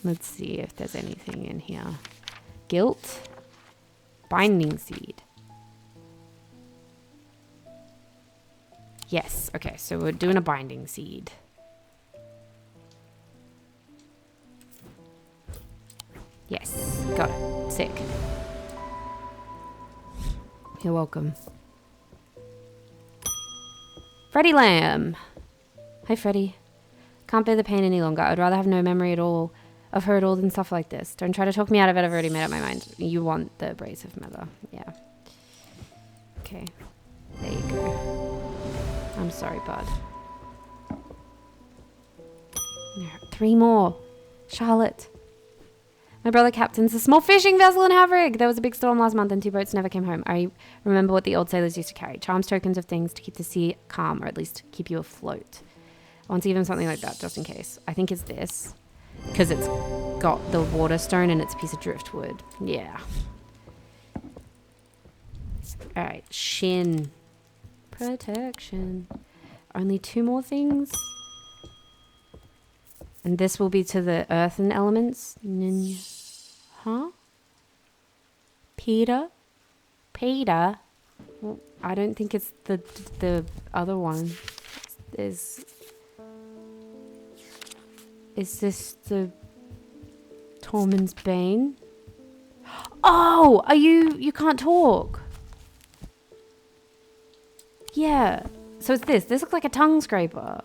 Let's see if there's anything in here. Guilt. Binding seed. Yes, okay, so we're doing a binding seed. Yes, got it. Sick. You're welcome. Freddie Lamb. Hi, Freddie. Can't bear the pain any longer. I'd rather have no memory at all of her at all than stuff like this. Don't try to talk me out of it. I've already made up my mind. You want the abrasive mother. Yeah. Okay. There you go. I'm sorry, bud. 3 more. Charlotte. My brother captains a small fishing vessel in Havrig. There was a big storm last month and 2 boats never came home. I remember what the old sailors used to carry. Charms, tokens of things to keep the sea calm, or at least keep you afloat. I want to give him something like that, just in case. I think it's this. Because it's got the water stone and it's a piece of driftwood. Yeah. Alright, shin. Protection. Only 2 more things. And this will be to the earthen elements. Huh? Peter? Peter? Well, I don't think it's the other one. Is this the Tormund's Bane? Oh! Are you can't talk. Yeah. So it's this. This looks like a tongue scraper.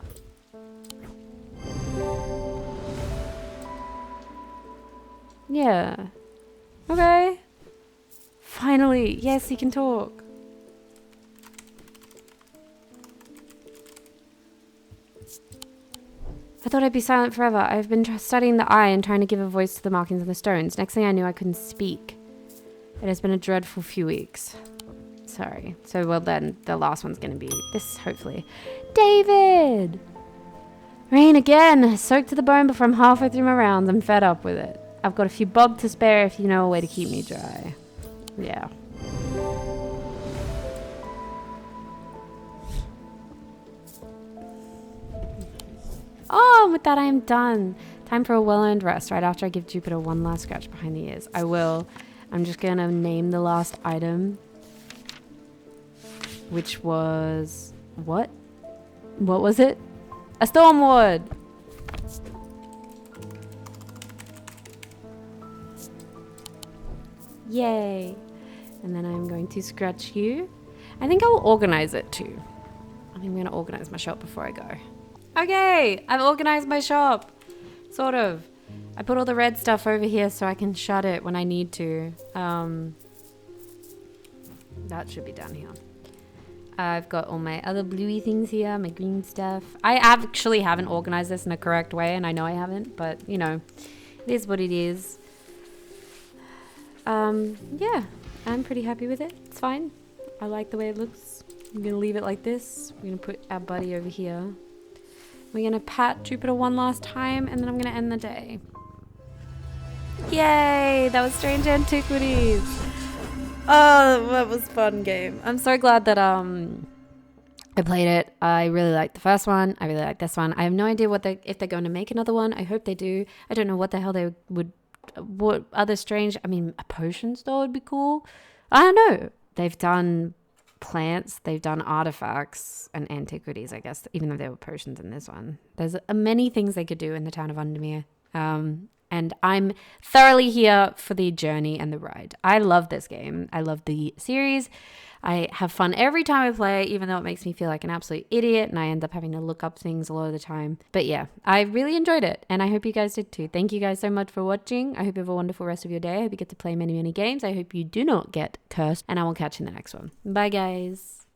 Yeah. Okay. Finally. Yes, he can talk. I thought I'd be silent forever. I've been studying the eye and trying to give a voice to the markings on the stones. Next thing I knew, I couldn't speak. It has been a dreadful few weeks. Sorry. So, well then, the last one's going to be this, hopefully. David! Rain again! Soaked to the bone before I'm halfway through my rounds. I'm fed up with it. I've got a few bob to spare if you know a way to keep me dry. Yeah. Oh, with that I am done. Time for a well-earned rest right after I give Jupiter one last scratch behind the ears. I will. I'm just going to name the last item. Which was... What? What was it? A stormwood! Yay. And then I'm going to scratch you. I think I'll organize it too. I think I'm going to organize my shop before I go. Okay, I've organized my shop. Sort of. I put all the red stuff over here so I can shut it when I need to. That should be down here. I've got all my other bluey things here, my green stuff. I actually haven't organized this in a correct way, and I know I haven't, but, you know, it is what it is. Yeah, I'm pretty happy with it. It's fine. I like the way it looks. I'm going to leave it like this. We're going to put our buddy over here. We're going to pat Jupiter one last time, and then I'm going to end the day. Yay! That was Strange Antiquities. Oh, that was fun game. I'm so glad that I played it. I really liked the first one. I really like this one. I have no idea if they're going to make another one. I hope they do. I don't know what the hell they would. What other strange? I mean, a potion store would be cool. I don't know. They've done plants. They've done artifacts and antiquities. I guess, even though there were potions in this one. There's many things they could do in the town of Undermere. And I'm thoroughly here for the journey and the ride. I love this game. I love the series. I have fun every time I play, even though it makes me feel like an absolute idiot and I end up having to look up things a lot of the time. But yeah, I really enjoyed it and I hope you guys did too. Thank you guys so much for watching. I hope you have a wonderful rest of your day. I hope you get to play many, many games. I hope you do not get cursed and I will catch you in the next one. Bye guys.